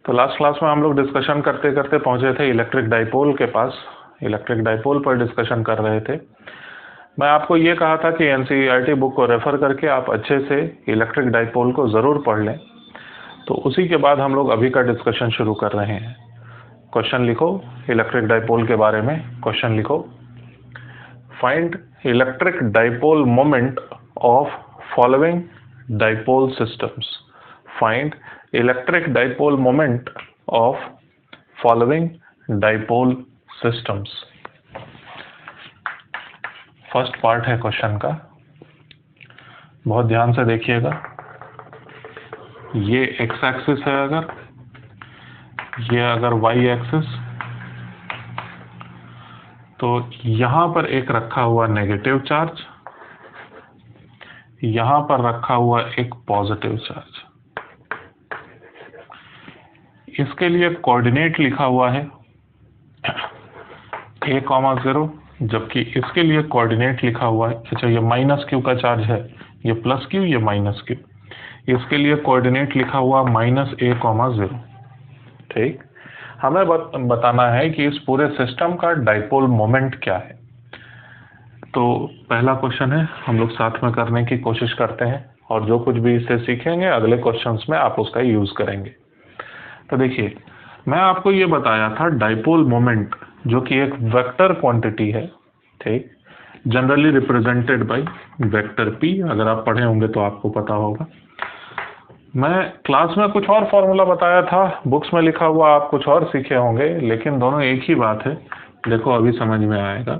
तो last class में हम लोग डिस्कशन करते करते पहुंचे थे इलेक्ट्रिक डाइपोल के पास। इलेक्ट्रिक डाइपोल पर डिस्कशन कर रहे थे। मैं आपको ये कहा था कि एनसीईआरटी बुक को रेफर करके आप अच्छे से इलेक्ट्रिक डाइपोल को ज़रूर पढ़ लें। तो उसी के बाद हम लोग अभी का डिस्कशन शुरू कर रहे हैं। क्वेश्चन लिखो इलेक्ट्रिक डाइपोल के बारे में। क्वेश्चन लिखो, find electric dipole moment of following dipole systems. Find electric dipole moment of following dipole systems. First part है क्वेश्चन का, बहुत ध्यान से देखिएगा। ये एक्स एक्सिस है, अगर वाई एक्सिस, तो यहां पर एक रखा हुआ नेगेटिव चार्ज, यहां पर रखा हुआ एक पॉजिटिव चार्ज। इसके लिए कोऑर्डिनेट लिखा हुआ है a,0, जबकि इसके लिए कोऑर्डिनेट लिखा हुआ है, अच्छा ये माइनस क्यू का चार्ज है, ये प्लस क्यू, ये माइनस क्यू। इसके लिए कोऑर्डिनेट लिखा हुआ -a,0। ठीक, हमें बताना है कि इस पूरे सिस्टम का डाइपोल मोमेंट क्या है। तो पहला क्वेश्चन है, हम लोग साथ में करने की कोशिश करते हैं और जो कुछ भी इससे सीखेंगे अगले क्वेश्चंस में आप उसका यूज करेंगे। तो देखिए, मैं आपको ये बताया था डाइपोल मोमेंट जो कि एक वेक्टर क्वांटिटी है, ठीक, generally represented by vector p। अगर आप पढ़े होंगे तो आपको पता होगा। मैं क्लास में कुछ और फॉर्मूला बताया था, बुक्स में लिखा हुआ आप कुछ और सीखे होंगे, लेकिन दोनों एक ही बात है। देखो अभी समझ में आएगा।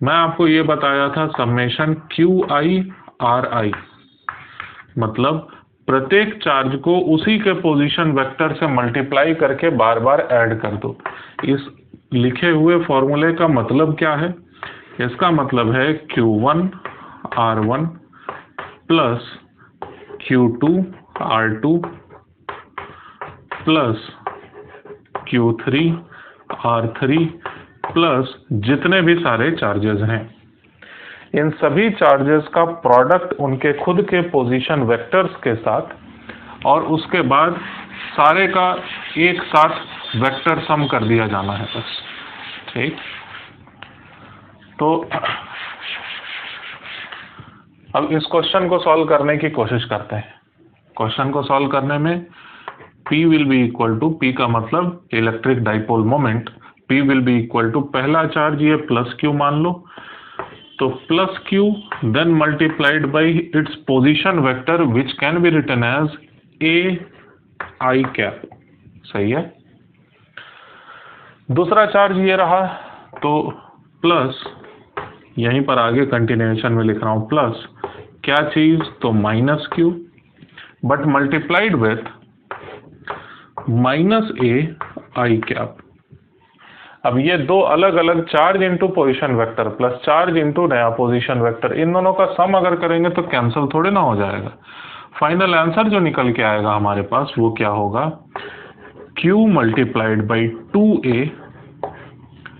मैं आपको ये बताया था समेशन QI RI, मतलब प्रत्येक चार्ज को उसी के पोजीशन वेक्टर से मल्टीप्लाई करके बार बार ऐड कर दो। इस लिखे हुए फॉर्मूले का मतलब क्या है? इसका मतलब है Q1 R1 plus Q2 R2 plus Q3 R3 plus जितने भी सारे चार्जेस हैं, इन सभी चार्जेस का प्रोडक्ट उनके खुद के पोजीशन वेक्टर्स के साथ, और उसके बाद सारे का एक साथ वेक्टर सम कर दिया जाना है बस। ठीक, तो अब इस क्वेश्चन को सॉल्व करने की कोशिश करते हैं। क्वेश्चन को सॉल्व करने में P will be equal to, P का मतलब electric dipole moment, P will be equal to पहला चार्ज ये प्लस Q मान लो, तो plus Q then multiplied by its position vector which can be written as AI cap. सही है। दूसरा चार्ज ये रहा, तो प्लस, यहीं पर आगे कंटिन्यूएशन में लिख रहा हूं, प्लस क्या चीज, तो minus Q but multiplied with -AI cap. अब ये दो अलग अलग charge into position vector plus charge into नया पोजीशन वेक्टर, इन दोनों का सम अगर करेंगे तो कैंसिल थोड़े ना हो जाएगा। फाइनल आंसर जो निकल के आएगा हमारे पास वो क्या होगा, Q मल्टीप्लाइड बाई 2A,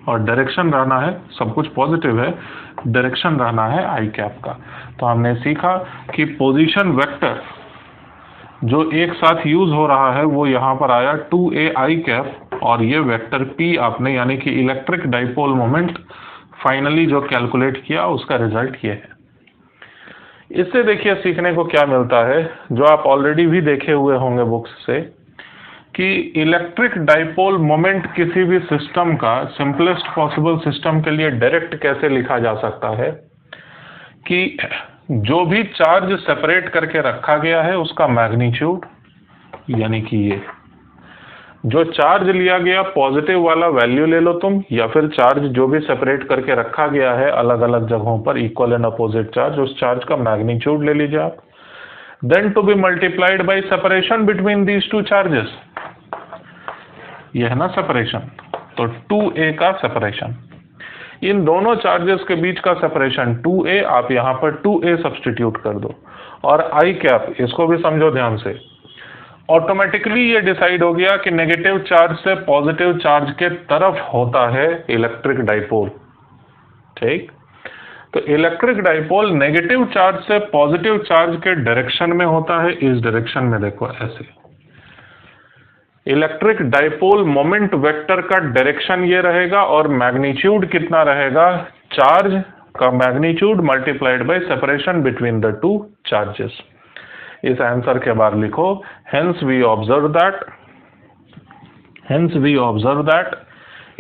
और डायरेक्शन रहना है, सब कुछ पॉजिटिव है, डायरेक्शन रहना है आई कैप का। तो हमने सीखा कि पोजीशन वेक्टर जो एक साथ यूज हो रहा है वो यहाँ पर आया 2AI कैप, और ये वेक्टर P आपने यानी कि इलेक्ट्रिक डाइपोल मोमेंट फाइनली जो कैलकुलेट किया उसका रिजल्ट ये है। इससे देखिए सीखने को क्या मिलता है, जो आप ऑलरेडी भी देखे हुए होंगे बुक्स से, कि इलेक्ट्रिक डाइपोल मोमेंट किसी भी सिस्टम का सिंपलेस्ट पॉसिबल सिस्टम के लिए डायरेक्ट कैसे लिखा जा सकता है, कि जो भी चार्ज सेपरेट करके रखा गया है उसका मैग्नीट्यूड, यानी कि ये जो चार्ज लिया गया पॉजिटिव वाला वैल्यू ले लो तुम, या फिर चार्ज जो भी सेपरेट करके रखा गया है अलग अलग जगहों पर इक्वल एंड अपोजिट चार्ज, उस चार्ज का मैग्नीट्यूड ले लीजिए आप, then to be multiplied by separation between these two charges. यह है ना सेपरेशन, तो 2A का सेपरेशन, इन दोनों चार्जेस के बीच का सेपरेशन 2A, आप यहां पर 2A सब्सटीट्यूट कर दो, और आई कैप, इसको भी समझो ध्यान से, ऑटोमेटिकली ये डिसाइड हो गया कि नेगेटिव चार्ज से पॉजिटिव चार्ज के तरफ होता है इलेक्ट्रिक डाइपोल। ठीक, तो इलेक्ट्रिक डाइपोल नेगेटिव चार्ज से पॉजिटिव चार्ज के डायरेक्शन में होता है, इस डायरेक्शन में देखो ऐसे। इलेक्ट्रिक डाइपोल मोमेंट वेक्टर का डायरेक्शन ये रहेगा और मैग्नीट्यूड कितना रहेगा, चार्ज का magnitude multiplied by separation between the two charges. इस आंसर के बाद लिखो hence we observe that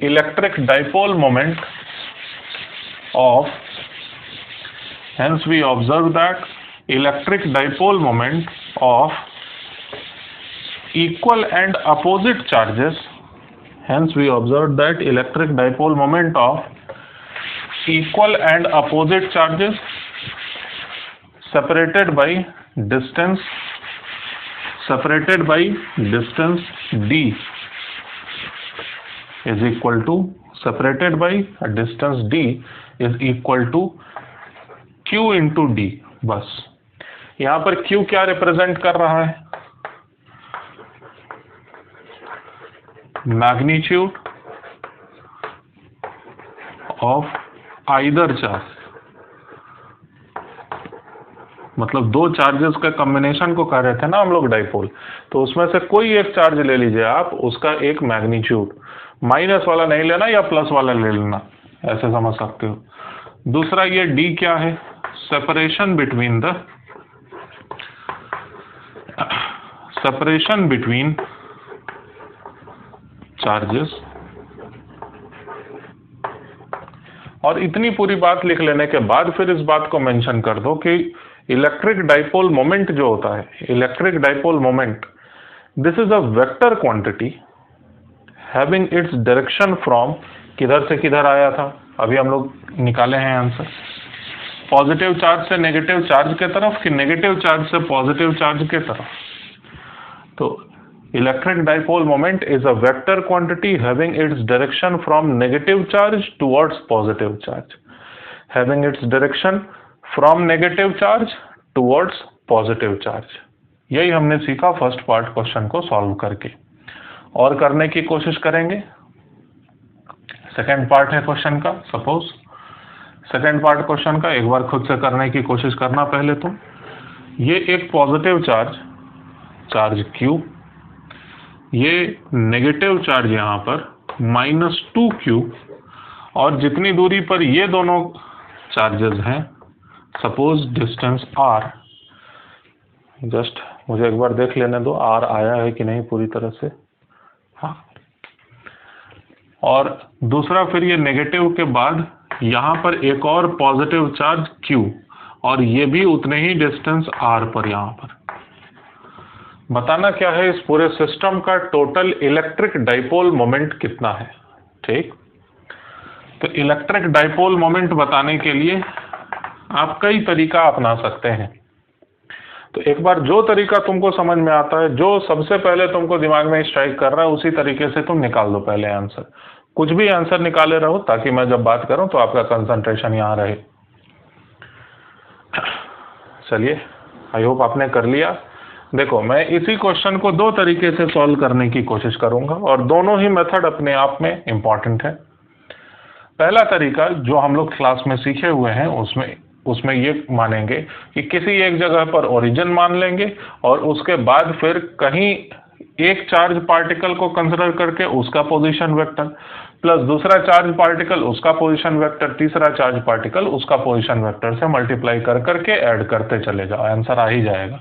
electric dipole moment of equal and opposite charges separated by distance d is equal to q into d। बस यहां पर q क्या represent कर रहा है, मैग्नीट्यूड ऑफ आइदर चार्ज, मतलब दो चार्जेस का कॉम्बिनेशन को कह रहे थे ना हम लोग डाइपोल, तो उसमें से कोई एक चार्ज ले लीजिए आप, उसका एक मैग्नीट्यूड, माइनस वाला नहीं लेना या प्लस वाला ले लेना, ऐसे समझ सकते हो। दूसरा ये d क्या है, सेपरेशन बिटवीन चार्जेस। और इतनी पूरी बात लिख लेने के बाद फिर इस बात को मेंशन कर दो कि इलेक्ट्रिक डाइपोल मोमेंट जो होता है, electric dipole moment, this is a vector quantity having its direction from, किधर से किधर आया था, अभी हम लोग निकाले हैं आंसर, पॉजिटिव चार्ज से नेगेटिव चार्ज के तरफ कि नेगेटिव चार्ज से पॉजिटिव चार्ज के तरफ। तो electric dipole moment is a vector quantity having its direction from negative charge towards positive charge, having its direction from negative charge towards positive charge. यही हमने सीखा फर्स्ट पार्ट क्वेश्चन को solve करके, और करने की कोशिश करेंगे। सेकेंड पार्ट है क्वेश्चन का, सपोज सेकेंड पार्ट क्वेश्चन का एक बार खुद से करने की कोशिश करना पहले तुम। ये एक पॉजिटिव चार्ज Q, ये नेगेटिव चार्ज यहाँ पर -2Q, और जितनी दूरी पर ये दोनों चार्जेस हैं, सपोज डिस्टेंस R, जस्ट मुझे एक बार देख लेने दो R आया है कि नहीं पूरी तरह से, हाँ। और दूसरा फिर ये नेगेटिव के बाद यहाँ पर एक और पॉजिटिव चार्ज Q, और ये भी उतने ही डिस्टेंस R पर। यहाँ पर बताना क्या है, इस पूरे सिस्टम का टोटल इलेक्ट्रिक डाइपोल मोमेंट कितना है, ठीक। तो इलेक्ट्रिक डाइपोल मोमेंट बताने के लिए आप कई तरीका अपना सकते हैं। तो एक बार जो तरीका तुमको समझ में आता है, जो सबसे पहले तुमको दिमाग में स्ट्राइक कर रहा है, उसी तरीके से तुम निकाल दो पहले आंसर। कुछ भी आंसर निकाले रहो ताकि मैं जब बात करूं तो आपका कंसंट्रेशन यहाँ रहे। चलिए, आई होप आपने कर लिया। देखो, मैं इसी क्वेश्चन को दो तरीके से सॉल्व करने की कोशिश करूंगा, और दोनों ही मेथड अपने आप में इंपॉर्टेंट है। पहला तरीका जो हम लोग क्लास में सीखे हुए हैं, उसमें ये मानेंगे कि किसी एक जगह पर ओरिजिन मान लेंगे, और उसके बाद फिर कहीं एक चार्ज पार्टिकल को कंसिडर करके उसका पोजीशन वेक्टर, प्लस दूसरा चार्ज पार्टिकल उसका पोजीशन वेक्टर, तीसरा चार्ज पार्टिकल उसका पोजीशन वेक्टर से मल्टीप्लाई कर करके ऐड करते चले जाओ, आंसर आ ही जाएगा।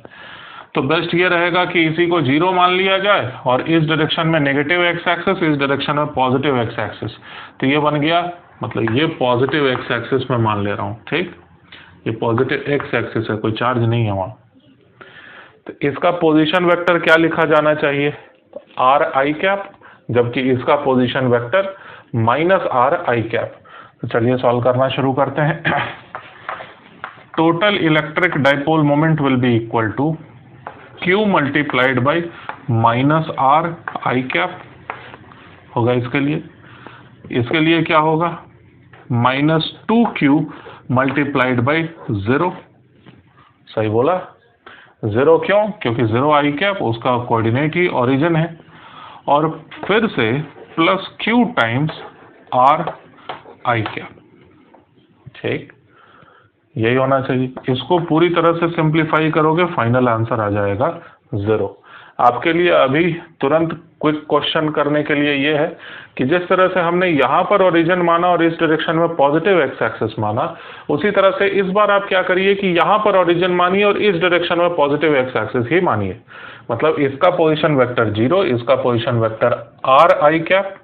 तो बेस्ट ये रहेगा कि इसी को 0 मान लिया जाए, और इस डायरेक्शन में नेगेटिव एक्स एक्सिस, इस डायरेक्शन में पॉजिटिव एक्स एक्सिस। तो ये बन गया, मतलब ये पॉजिटिव एक्स एक्सिस में मान ले रहा हूँ, ठीक। ये पॉजिटिव एक्स एक्सिस है, कोई चार्ज नहीं है वहाँ। तो इसका पोजीशन वेक्टर क्या लिखा जाना चाहिए, r_, जबकि इसका पोजीशन वेक्टर -r_। तो चलिए सॉल्व करना शुरू करते हैं। Total electric dipole moment will be equal to Q multiplied by -r_, होगा इसके लिए क्या होगा, -2Q मल्टीप्लाइड बाई 0। सही बोला, 0 क्यों, क्योंकि 0 उसका कोऑर्डिनेट ही ओरिजिन है, और फिर से प्लस Q टाइम्स r_, ठीक। यही होना चाहिए। इसको पूरी तरह से सिंप्लीफाई करोगे, फाइनल आंसर आ जाएगा 0। आपके लिए अभी तुरंत क्विक क्वेश्चन करने के लिए ये है कि जिस तरह से हमने यहाँ पर ओरिजिन माना और इस डायरेक्शन में पॉजिटिव एक्स एक्सिस माना, उसी तरह से इस बार आप क्या करिए कि यहाँ पर ओरिजिन मानिए और इस डायरेक्शन में पॉजिटिव एक्स एक्सिस ही मानिए। मतलब इसका पोजीशन वेक्टर 0, इसका position vector r i cap,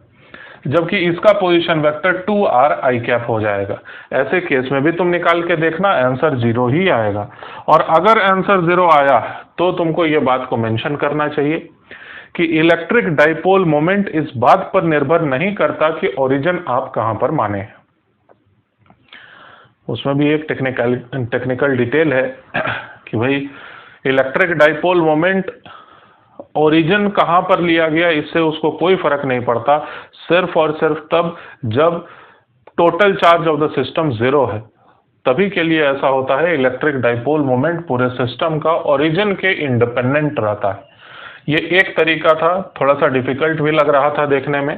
जबकि इसका position vector 2r i cap हो जाएगा। ऐसे केस में भी तुम निकाल के देखना, आंसर 0 ही आएगा। और अगर आंसर 0 आया तो तुमको ये बात को मेंशन करना चाहिए कि इलेक्ट्रिक डाइपोल मोमेंट इस बात पर निर्भर नहीं करता कि ओरिजिन आप कहां पर माने। उसमें भी एक टेक्निकल डिटेल है कि भाई इलेक्ट्रिक डाइपोल मोमेंट ओरिजिन कहां पर लिया गया इससे उसको कोई फर्क नहीं पड़ता, सिर्फ और सिर्फ तब जब total charge of the system 0 है, तभी के लिए ऐसा होता है। इलेक्ट्रिक डाइपोल मोमेंट पूरे सिस्टम का ओरिजिन के इंडिपेंडेंट रहता है। ये एक तरीका था, थोड़ा सा डिफिकल्ट भी लग रहा था देखने में,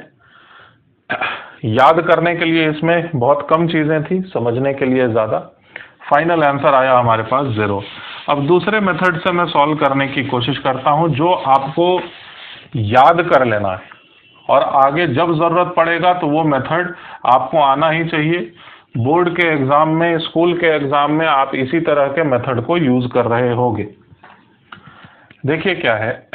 याद करने के लिए इसमें बहुत कम चीजें थी, समझने के लिए ज्यादा। फाइनल आंसर आया हमारे पास 0। अब दूसरे मेथड से मैं सॉल्व करने की कोशिश करता हूं, जो आपको याद कर लेना है और आगे जब जरूरत पड़ेगा तो वो मेथड आपको आना ही चाहिए। बोर्ड के एग्जाम में, स्कूल के एग्जाम में आप इसी तरह के मेथड को यूज कर रहे होंगे। देखिए क्या है,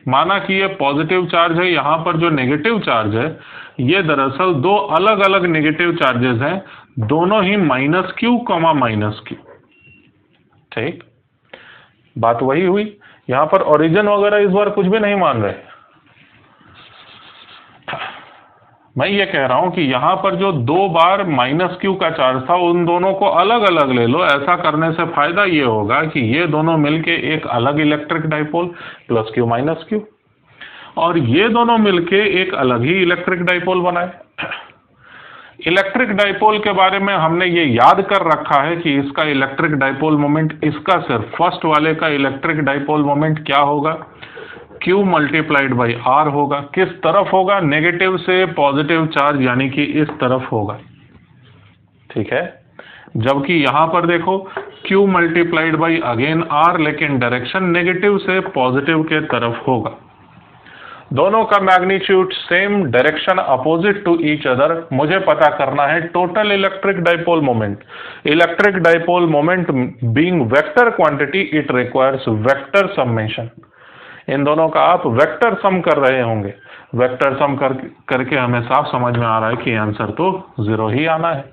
माना कि ये पॉजिटिव चार्ज है, यहाँ पर जो नेगेटिव चार्ज है ये दरअसल दो अलग अलग नेगेटिव चार्जेस हैं, दोनों ही -q, ठीक। बात वही हुई, यहाँ पर ओरिजिन वगैरह इस बार कुछ भी नहीं मान रहे। मैं ये कह रहा हूं कि यहाँ पर जो 2 बार -q का चार्ज था उन दोनों को अलग अलग ले लो। ऐसा करने से फायदा ये होगा कि ये दोनों मिलके एक अलग इलेक्ट्रिक डाइपोल +q -q, और ये दोनों मिलके एक अलग ही इलेक्ट्रिक डाइपोल बनाए। इलेक्ट्रिक डाइपोल के बारे में हमने ये याद कर रखा है कि इसका इलेक्ट्रिक डाइपोल मोमेंट, इसका सिर्फ फर्स्ट वाले का इलेक्ट्रिक डाइपोल मोमेंट क्या होगा, q × r होगा। किस तरफ होगा, नेगेटिव से पॉजिटिव चार्ज यानी कि इस तरफ होगा, ठीक है। जबकि यहां पर देखो q × अगेन r, लेकिन डायरेक्शन नेगेटिव से पॉजिटिव के तरफ होगा। दोनों का magnitude same, direction opposite to each other. मुझे पता करना है total electric dipole moment. Electric dipole moment being vector quantity, it requires vector summation. इन दोनों का आप वेक्टर सम कर रहे होंगे। वेक्टर सम करके हमें साफ समझ में आ रहा है कि आंसर तो 0 ही आना है।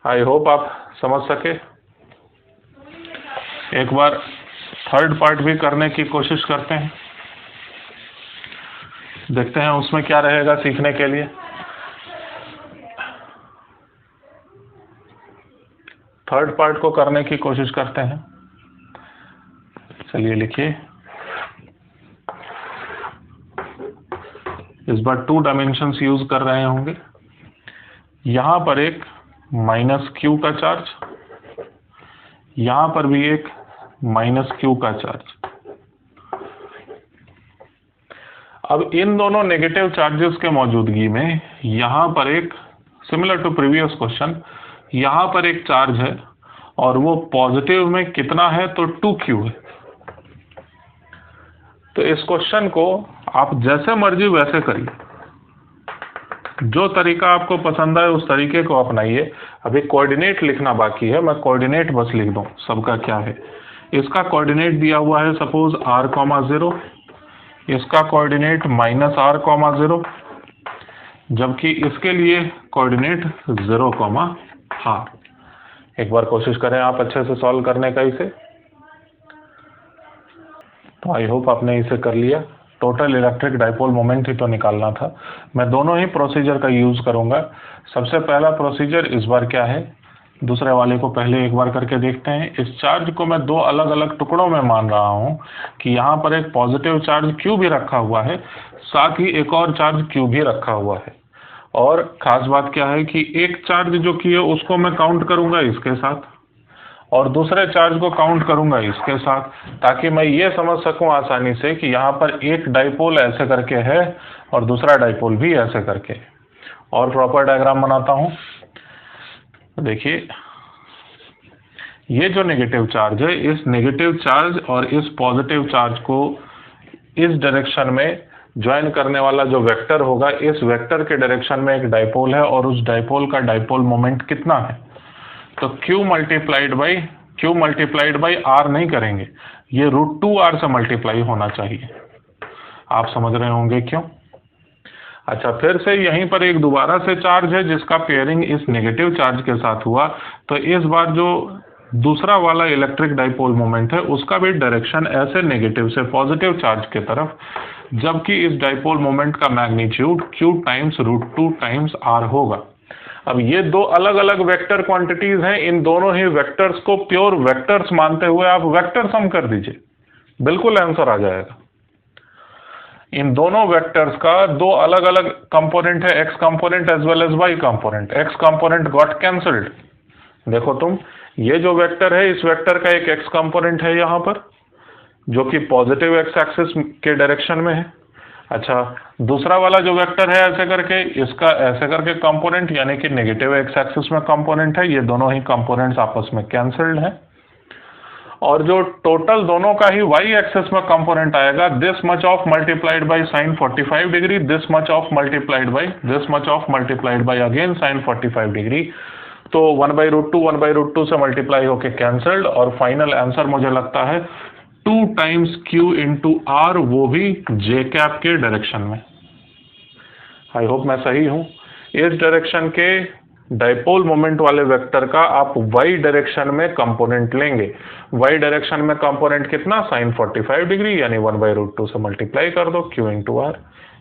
आई होप आप समझ सके। एक बार थर्ड पार्ट भी करने की कोशिश करते हैं, देखते हैं उसमें क्या रहेगा सीखने के लिए। थर्ड पार्ट को करने की कोशिश करते हैं। चलिए लिखिए, इस बार 2 डायमेंशंस यूज कर रहे होंगे। यहां पर एक -q का चार्ज, यहां पर भी एक -q का चार्ज। अब इन दोनों नेगेटिव चार्जेस के मौजूदगी में यहां पर एक, सिमिलर टू प्रीवियस क्वेश्चन, यहां पर एक चार्ज है और वो पॉजिटिव में कितना है, तो 2q है। तो इस क्वेश्चन को आप जैसे मर्जी वैसे करिए, जो तरीका आपको पसंद आए उस तरीके को अपनाइए। अभी कोऑर्डिनेट लिखना बाकी है, मैं कोऑर्डिनेट बस लिख दूं सबका क्या है। इसका कोऑर्डिनेट दिया हुआ है सपोज r, 0, इसका कोऑर्डिनेट -r, 0, जबकि इसके लिए कोऑर्डिनेट 0, r। एक बार कोशिश करें आप अच्छे से सॉल्व करने का इसे। तो आई होप आपने इसे कर लिया। टोटल इलेक्ट्रिक डाइपोल मोमेंट ही तो निकालना था। मैं दोनों ही प्रोसीजर का यूज करूंगा। सबसे पहला प्रोसीजर इस बार क्या है, दूसरे वाले को पहले एक बार करके देखते हैं। इस चार्ज को मैं 2 अलग अलग टुकड़ों में मान रहा हूं कि यहाँ पर एक पॉजिटिव चार्ज q भी रखा हुआ है, साथ ही एक और चार्ज q भी रखा हुआ है। और खास बात क्या है कि एक चार्ज जो कि है उसको मैं काउंट करूंगा इसके साथ और दूसरे चार्ज को काउंट करूंगा इसके साथ, ताकि मैं ये समझ सकूं आसानी से कि यहाँ पर एक डाइपोल ऐसे करके है और दूसरा डाइपोल भी ऐसे करके। और प्रॉपर डायग्राम बनाता हूं। देखिए, ये जो नेगेटिव चार्ज है, इस नेगेटिव चार्ज और इस पॉजिटिव चार्ज को इस डायरेक्शन में ज्वाइन करने वाला जो वेक्टर होगा, इस वेक्टर के डायरेक्शन में एक डाइपोल है और उस डाइपोल का डाइपोल मोमेंट कितना है, तो Q मल्टीप्लाइड बाई R नहीं करेंगे, ये √2R से मल्टीप्लाई होना चाहिए। आप समझ रहे होंगे क्यों? अच्छा, फिर से यहीं पर एक दोबारा से चार्ज है जिसका पेयरिंग इस नेगेटिव चार्ज के साथ हुआ, तो इस बार जो दूसरा वाला इलेक्ट्रिक डाइपोल मोमेंट है उसका भी डायरेक्शन ऐसे नेगेटिव से पॉजिटिव चार्ज के तरफ, जबकि इस डाइपोल मोमेंट का magnitude Q times √2 times R होगा। अब ये दो अलग अलग वेक्टर क्वांटिटीज हैं, इन दोनों ही वेक्टर्स को प्योर वेक्टर्स मानते हुए आप वेक्टर सम कर दीजिए, बिल्कुल आंसर आ जाएगा। इन दोनों वेक्टर्स का दो अलग अलग कंपोनेंट है, x component as well as y component. X component got cancelled. देखो तुम, ये जो वेक्टर है इस वेक्टर का एक एक्स कंपोनेंट है यहाँ पर जो कि पॉजिटिव एक्स एक्सिस के डायरेक्शन में है। अच्छा, दूसरा वाला जो वेक्टर है ऐसे करके, इसका ऐसे करके कंपोनेंट यानी कि नेगेटिव एक्स एक्सिस में कंपोनेंट है। ये दोनों ही कंपोनेंट्स आपस में कैंसल्ड हैं और जो टोटल दोनों का ही वाई एक्सिस में कंपोनेंट आएगा, this much of multiplied by sine 45 degree, this much of multiplied by again sine 45 degree. तो 1/√2 से मल्टीप्लाई होके कैंसल्ड और फाइनल आंसर मुझे लगता है 2 टाइम्स Q इंटू R, वो भी J कैप के डायरेक्शन में। आई होप मैं सही हूं। इस डायरेक्शन के डाइपोल मोमेंट वाले वेक्टर का आप y डायरेक्शन में कंपोनेंट लेंगे। y डायरेक्शन में कंपोनेंट कितना, साइन 45 डिग्री, यानी 1/√2 से मल्टीप्लाई कर दो Q इंटू R।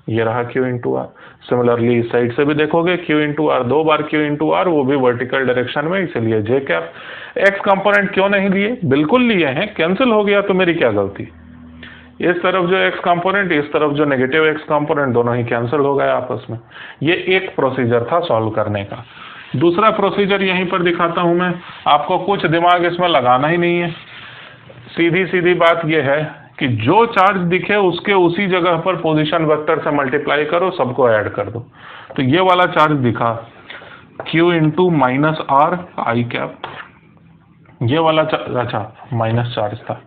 ये रहा Q इंटू R। सिमिलरली इस साइड से भी देखोगे Q इंटू R, 2 बार Q इंटू R, वो भी वर्टिकल डायरेक्शन में, इसलिए J कैप। एक्स कंपोनेंट क्यों नहीं लिए, बिल्कुल लिए हैं, कैंसिल हो गया तो मेरी क्या गलती। इस तरफ जो एक्स कंपोनेंट, इस तरफ जो नेगेटिव एक्स कंपोनेंट, दोनों ही कैंसिल हो गए आपस में। ये एक प्रोसीजर था सॉल्व करने का। दूसरा प्रोसीजर यहीं पर दिखाता हूं मैं, आपको कुछ दिमाग इसमें लगाना ही नहीं है। सीधी सीधी बात यह है कि जो चार्ज दिखे उसके उसी जगह पर पोजीशन वेक्टर से मल्टीप्लाई करो, सबको ऐड कर दो। तो ये वाला चार्ज दिखा Q into minus R i cap, ये वाला अच्छा माइनस चार्ज था,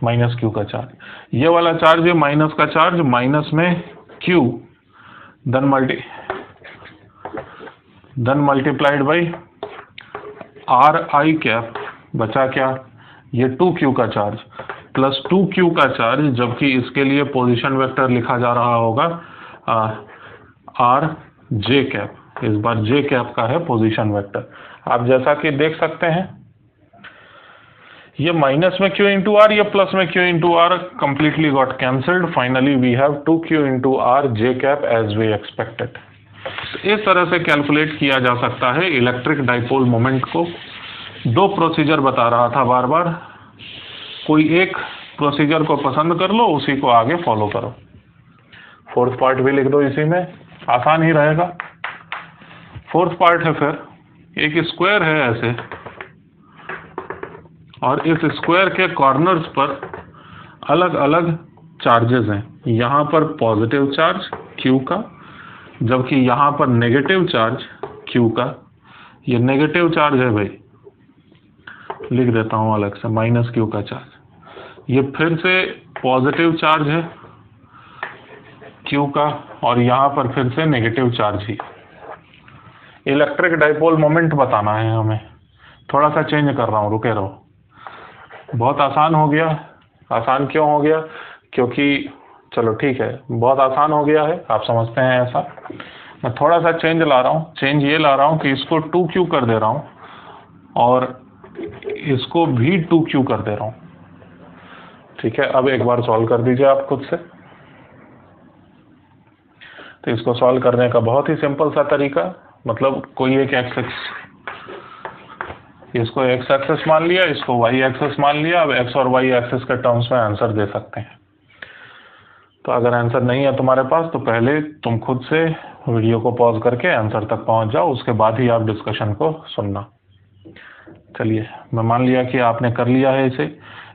माइनस Q का चार्ज। ये वाला चार्ज है माइनस का चार्ज, माइनस में Q, then multiplied by R i cap, बचा क्या, ये 2Q का चार्ज प्लस 2Q का चार्ज, जबकि इसके लिए पोजीशन वेक्टर लिखा जा रहा होगा R J कैप। इस बार J कैप का है पोजीशन वेक्टर। आप जैसा कि देख सकते हैं, ये माइनस में Q इंटू R, ये प्लस में Q into R completely got cancelled. Finally we have 2Q into R J cap as we expected. इस तरह से कैलकुलेट किया जा सकता है इलेक्ट्रिक डाइपोल मोमेंट को। दो प्रोसीजर बता रहा था बार बार, कोई एक प्रोसीजर को पसंद कर लो, उसी को आगे फॉलो करो। फोर्थ पार्ट भी लिख दो इसी में, आसान ही रहेगा। फोर्थ पार्ट है फिर, एक स्क्वायर है ऐसे, और इस स्क्वायर के कॉर्नर्स पर अलग अलग चार्जेस हैं। यहाँ पर पॉजिटिव चार्ज Q का, जबकि यहाँ पर नेगेटिव चार्ज Q का। ये नेगेटिव चार्ज है भाई, लिख देता हूँ अलग से, माइनस Q का चार्ज। ये फिर से पॉजिटिव चार्ज है Q का, और यहाँ पर फिर से नेगेटिव चार्ज ही। इलेक्ट्रिक डाइपोल मोमेंट बताना है हमें। थोड़ा सा चेंज कर रहा हूँ, रुके रहो। बहुत आसान हो गया। आसान क्यों हो गया, क्योंकि चलो ठीक है, बहुत आसान हो गया है, आप समझते हैं ऐसा। मैं थोड़ा सा चेंज ला रहा हूँ। चेंज ये ला रहा हूँ कि इसको 2Q कर दे रहा हूँ और इसको भी 2Q कर दे रहा हूँ। ठीक है, अब एक बार सॉल्व कर दीजिए आप खुद से। तो इसको सॉल्व करने का बहुत ही सिंपल सा तरीका, मतलब कोई एक एक्सिस, इसको एक्स एक्सिस मान लिया, इसको वाई एक्सिस मान लिया। अब एक्स और वाई एक्सिस के टर्म्स में आंसर दे सकते हैं। तो अगर आंसर नहीं है तुम्हारे पास तो पहले तुम खुद से वीडियो को पॉज करके आंसर तक पहुंच जाओ, उसके बाद ही आप डिस्कशन को सुनना। चलिए, मैं मान लिया कि आपने कर लिया है इसे।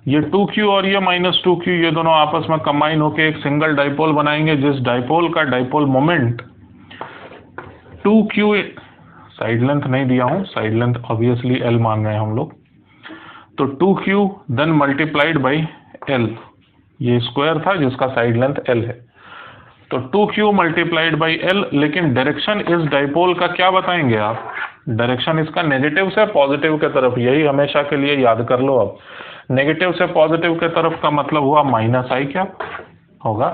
ये 2Q और ये माइनस 2Q, ये दोनों आपस में कंबाइन होके एक सिंगल डाइपोल बनाएंगे, जिस डाइपोल का dipole moment 2Q, side length नहीं दिया हूं, साइड लेंथ ऑब्वियसली L मान रहे हैं हम लोग, तो 2Q then multiplied by L, ये स्क्वायर था जिसका साइड लेंथ l है, तो 2q मल्टीप्लाइड बाई l। लेकिन डायरेक्शन इस डाइपोल का क्या बताएंगे आप? डायरेक्शन इसका नेगेटिव से पॉजिटिव के तरफ, यही हमेशा के लिए याद कर लो। अब नेगेटिव से पॉजिटिव के तरफ का मतलब हुआ माइनस आई कैप होगा।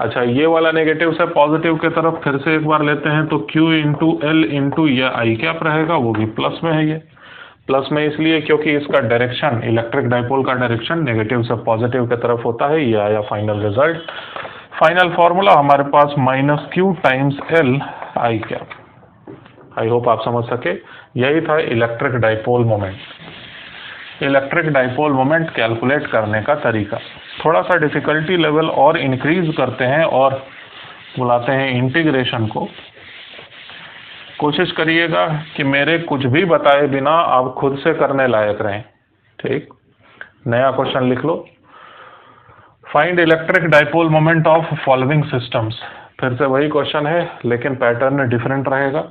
अच्छा, ये वाला नेगेटिव से पॉजिटिव के तरफ फिर से एक बार लेते हैं, तो q इंटू एल इंटू यह आई कैप रहेगा, वो भी प्लस में है। ये प्लस में इसलिए क्योंकि इसका डायरेक्शन, इलेक्ट्रिक डाइपोल का डायरेक्शन नेगेटिव से पॉजिटिव की तरफ होता है। ये आया फाइनल रिजल्ट। फाइनल फॉर्मूला हमारे पास minus q times L I cap. I hope आप समझ सके। यही था electric dipole moment. Electric dipole moment calculate करने का तरीका। थोड़ा सा डिफिकल्टी लेवल और इंक्रीज करते हैं और बुलाते हैं इंटीग्रेशन को। कोशिश करिएगा कि मेरे कुछ भी बताए बिना आप खुद से करने लायक रहें। ठीक, नया क्वेश्चन लिख लो। Find electric dipole moment of following systems. फिर से वही क्वेश्चन है लेकिन पैटर्न डिफरेंट रहेगा।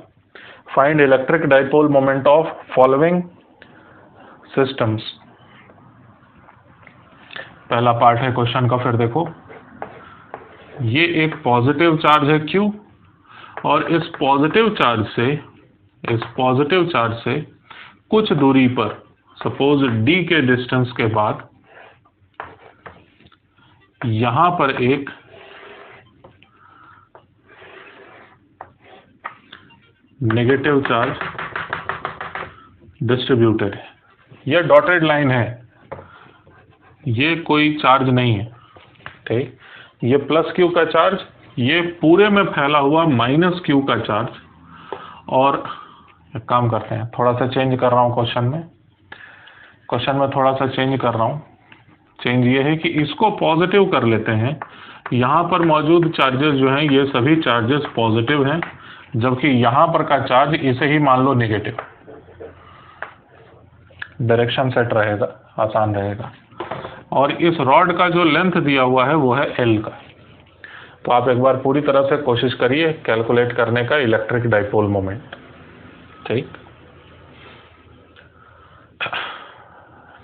Find electric dipole moment of following systems. पहला पार्ट है क्वेश्चन का। फिर देखो, ये एक पॉजिटिव चार्ज है Q, और इस पॉजिटिव चार्ज से कुछ दूरी पर, सपोज d के डिस्टेंस के बाद, यहां पर एक नेगेटिव चार्ज डिस्ट्रीब्यूटेड है। यह डॉटेड लाइन है, ये कोई चार्ज नहीं है। ठीक, ये प्लस Q का चार्ज, ये पूरे में फैला हुआ माइनस Q का चार्ज। और एक काम करते हैं, थोड़ा सा चेंज कर रहा हूं क्वेश्चन में थोड़ा सा चेंज कर रहा हूं। चेंज ये है कि इसको पॉजिटिव कर लेते हैं। यहाँ पर मौजूद चार्जेस जो हैं ये सभी चार्जेस पॉजिटिव हैं, जबकि यहाँ पर का चार्ज इसे ही मान लो नेगेटिव। डायरेक्शन सेट रहेगा, आसान रहेगा। और इस रॉड का जो लेंथ दिया हुआ है वो है L का। तो आप एक बार पूरी तरह से कोशिश करिए कैलकुलेट करने का इलेक्ट्रिक डाइपोल मोमेंट। ठीक,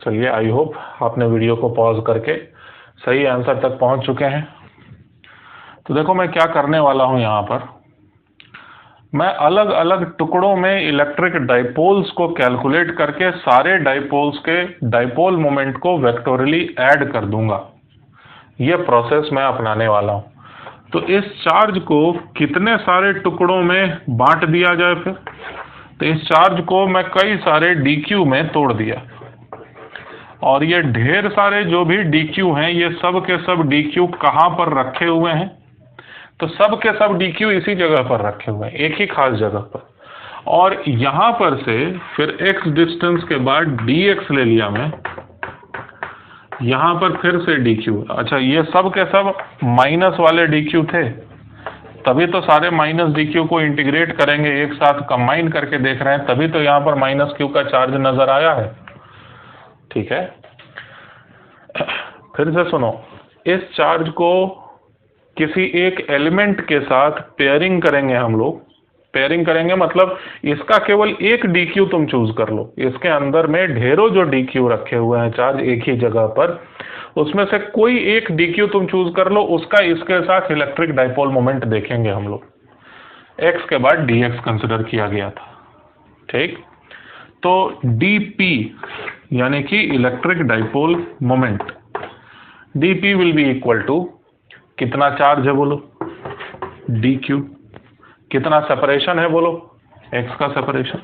चलिए, आई होप आपने वीडियो को पॉज करके सही आंसर तक पहुंच चुके हैं। तो देखो मैं क्या करने वाला हूं। यहाँ पर मैं अलग अलग टुकड़ों में इलेक्ट्रिक डाइपोल्स को कैलकुलेट करके सारे डाइपोल्स के डाइपोल मोमेंट को वेक्टोरली ऐड कर दूंगा। यह प्रोसेस मैं अपनाने वाला हूं। तो इस चार्ज को कितने सारे टुकड़ों में बांट दिया जाए फिर? तो इस चार्ज को मैं कई सारे dq में तोड़ दिया, और ये ढेर सारे जो भी dq हैं ये सब के सब dq कहाँ पर रखे हुए हैं? तो सब के सब dq इसी जगह पर रखे हुए हैं, एक ही खास जगह पर। और यहाँ पर से फिर x डिस्टेंस के बाद dx ले लिया मैं, यहाँ पर फिर से dq। अच्छा, ये सब के सब माइनस वाले dq थे, तभी तो सारे माइनस dq को इंटीग्रेट करेंगे, एक साथ कंबाइन करके देख रहे हैं, तभी तो यहाँ पर माइनस q का चार्ज नजर आया है। ठीक है, फिर से सुनो। इस चार्ज को किसी एक एलिमेंट के साथ पेयरिंग करेंगे हम लोग। पेयरिंग करेंगे मतलब इसका केवल एक dq तुम चूज कर लो। इसके अंदर में ढेरों जो dq रखे हुए हैं चार्ज एक ही जगह पर, उसमें से कोई एक dq तुम चूज कर लो, उसका इसके साथ इलेक्ट्रिक डाइपोल मोमेंट देखेंगे हम लोग। x के बाद dx कंसिडर किया गया था। ठीक, तो dp यानी कि electric dipole moment, dp will be equal to, कितना चार्ज है बोलो, dq। कितना सेपरेशन है बोलो, x का सेपरेशन,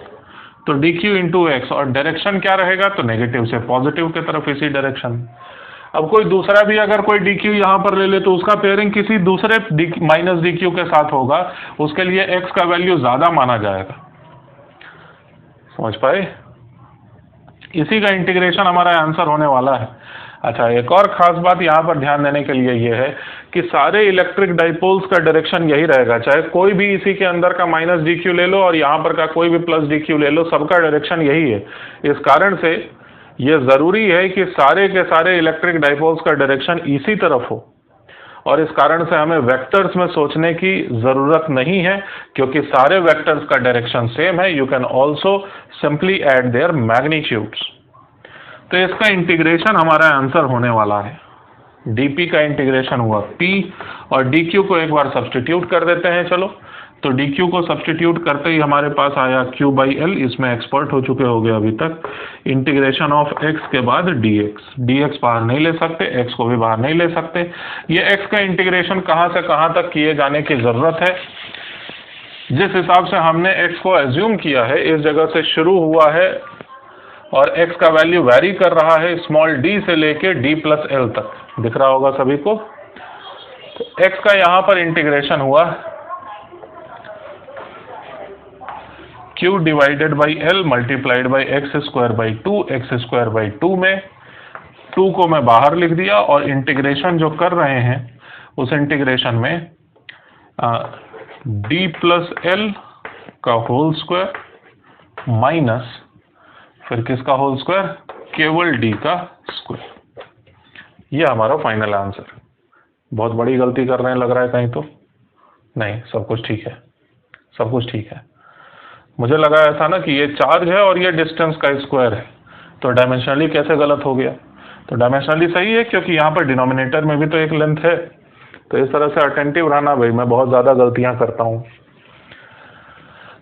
तो dq इंटू एक्स। और डायरेक्शन क्या रहेगा? तो नेगेटिव से पॉजिटिव की तरफ, इसी डायरेक्शन। अब कोई दूसरा भी अगर कोई dq यहाँ पर ले ले तो उसका पेयरिंग किसी दूसरे माइनस dq के साथ होगा, उसके लिए x का वैल्यू ज्यादा माना जाएगा। समझ पाए? इसी का इंटीग्रेशन हमारा आंसर होने वाला है। अच्छा, एक और खास बात यहाँ पर ध्यान देने के लिए ये है कि सारे इलेक्ट्रिक डाइपोल्स का डायरेक्शन यही रहेगा, चाहे कोई भी इसी के अंदर का माइनस dq ले लो और यहाँ पर का कोई भी प्लस dq ले लो, सबका डायरेक्शन यही है। इस कारण से ये जरूरी है कि सारे के सारे इलेक्ट्रिक डाइपोल्स का डायरेक्शन इसी तरफ हो, और इस कारण से हमें वेक्टर्स में सोचने की जरूरत नहीं है, क्योंकि सारे वेक्टर्स का डायरेक्शन सेम है। You can also simply add their magnitudes. तो इसका इंटीग्रेशन हमारा आंसर होने वाला है। dp का इंटीग्रेशन हुआ p, और dq को एक बार सब्सटीट्यूट कर देते हैं। चलो, तो dq को सब्सटीट्यूट करते ही हमारे पास आया q/l, इसमें एक्सपर्ट हो चुके होंगे अभी तक। इंटीग्रेशन ऑफ x के बाद dx बाहर नहीं ले सकते, x को भी बाहर नहीं ले सकते। ये x का इंटीग्रेशन कहाँ से कहाँ तक किए जाने की जरूरत है? जिस हिसाब से हमने x को एज्यूम किया है, इस जगह से शुरू हुआ है और x का वैल्यू वैरी कर रहा है स्मॉल d से लेके d+l तक, दिख रहा होगा सभी को। तो x का यहां पर इंटीग्रेशन हुआ q/l multiplied by x²/2, x²/2 में 2 को मैं बाहर लिख दिया, और इंटीग्रेशन जो कर रहे हैं उस इंटीग्रेशन में d+l का होल स्क्वायर माइनस फिर किसका होल स्क्वायर? केवल d का स्क्वायर। ये हमारा फाइनल आंसर। बहुत बड़ी गलती कर रहे हैं लग रहा है कहीं तो? नहीं, सब कुछ ठीक है, सब कुछ ठीक है। मुझे लगा ऐसा ना कि ये चार्ज है और ये डिस्टेंस का स्क्वायर है, तो डायमेंशनली कैसे गलत हो गया? तो डायमेंशनली सही है, क्योंकि यहाँ पर डिनोमिनेटर में भी तो एक लेंथ है। तो इस तरह से अटेंटिव रहना भाई, मैं बहुत ज़्यादा गलतियाँ करता हूँ।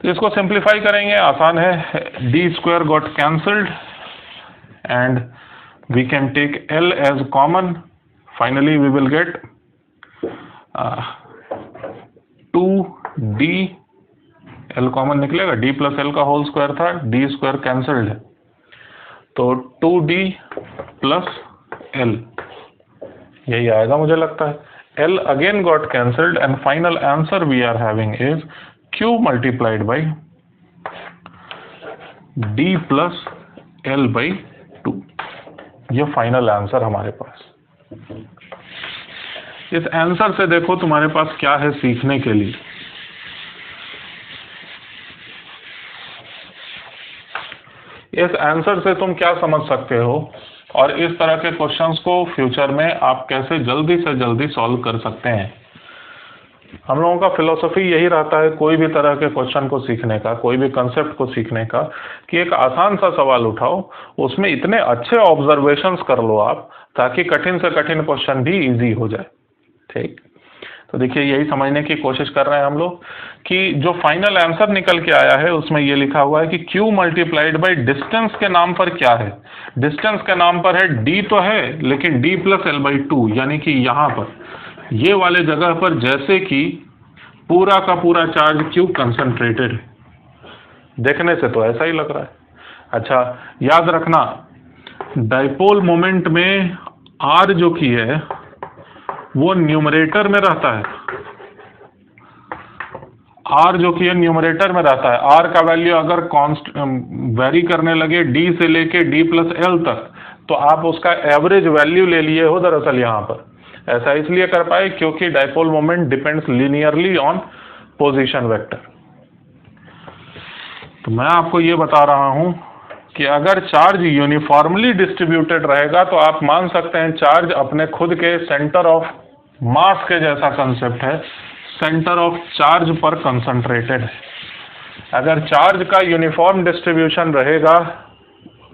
तो इसको सिंप्लीफाई करेंगे, आसान है। d² got cancelled and we can take l as common. Finally we will get 2d, l common निकलेगा, d+l का होल स्क्वायर था, d² कैंसल्ड है, तो 2d+l यही आएगा मुझे लगता है। l again got cancelled and final answer we are having is q multiplied by d+l/2। ये फाइनल आंसर हमारे पास। इस आंसर से देखो तुम्हारे पास क्या है सीखने के लिए। इस आंसर से तुम क्या समझ सकते हो, और इस तरह के क्वेश्चंस को फ्यूचर में आप कैसे जल्दी से जल्दी सॉल्व कर सकते हैं। हम लोगों का फिलॉसफी यही रहता है कोई भी तरह के क्वेश्चन को सीखने का, कोई भी कंसेप्ट को सीखने का, कि एक आसान सा सवाल उठाओ, उसमें इतने अच्छे ऑब्जर्वेशंस कर लो आप, ताकि कठिन से कठिन क्वेश्चन भी इजी हो जाए। ठीक, तो देखिए यही समझने की कोशिश कर रहे हैं हम लोग कि जो फाइनल आंसर निकल के आया है उसमें ये लिखा हुआ है कि q मल्टीप्लाइड बाई डिस्टेंस के नाम पर क्या है। डिस्टेंस के नाम पर है d तो है, लेकिन d+l/2, यानी कि यहाँ पर ये वाले जगह पर जैसे कि पूरा का पूरा चार्ज q कंसंट्रेटेड है। देखने से तो ऐसा ही लग रहा है। अच्छा, याद रखना डाइपोल मोमेंट में r जो की है वो न्यूमरेटर में रहता है। r जो कि न्यूमरेटर में रहता है। r का वैल्यू अगर वेरी करने लगे d से लेके d+l तक, तो आप उसका एवरेज वैल्यू ले लिए हो दरअसल यहाँ पर। ऐसा इसलिए कर पाए क्योंकि dipole moment depends linearly on position vector. तो मैं आपको ये बता रहा हूं कि अगर चार्ज यूनिफॉर्मली डिस्ट्रीब्यूटेड रहेगा तो आप मान सकते हैं चार्ज अपने खुद के सेंटर ऑफ मास के जैसा कंसेप्ट है, सेंटर ऑफ चार्ज पर कंसंट्रेटेड है। अगर चार्ज का यूनिफॉर्म डिस्ट्रीब्यूशन रहेगा,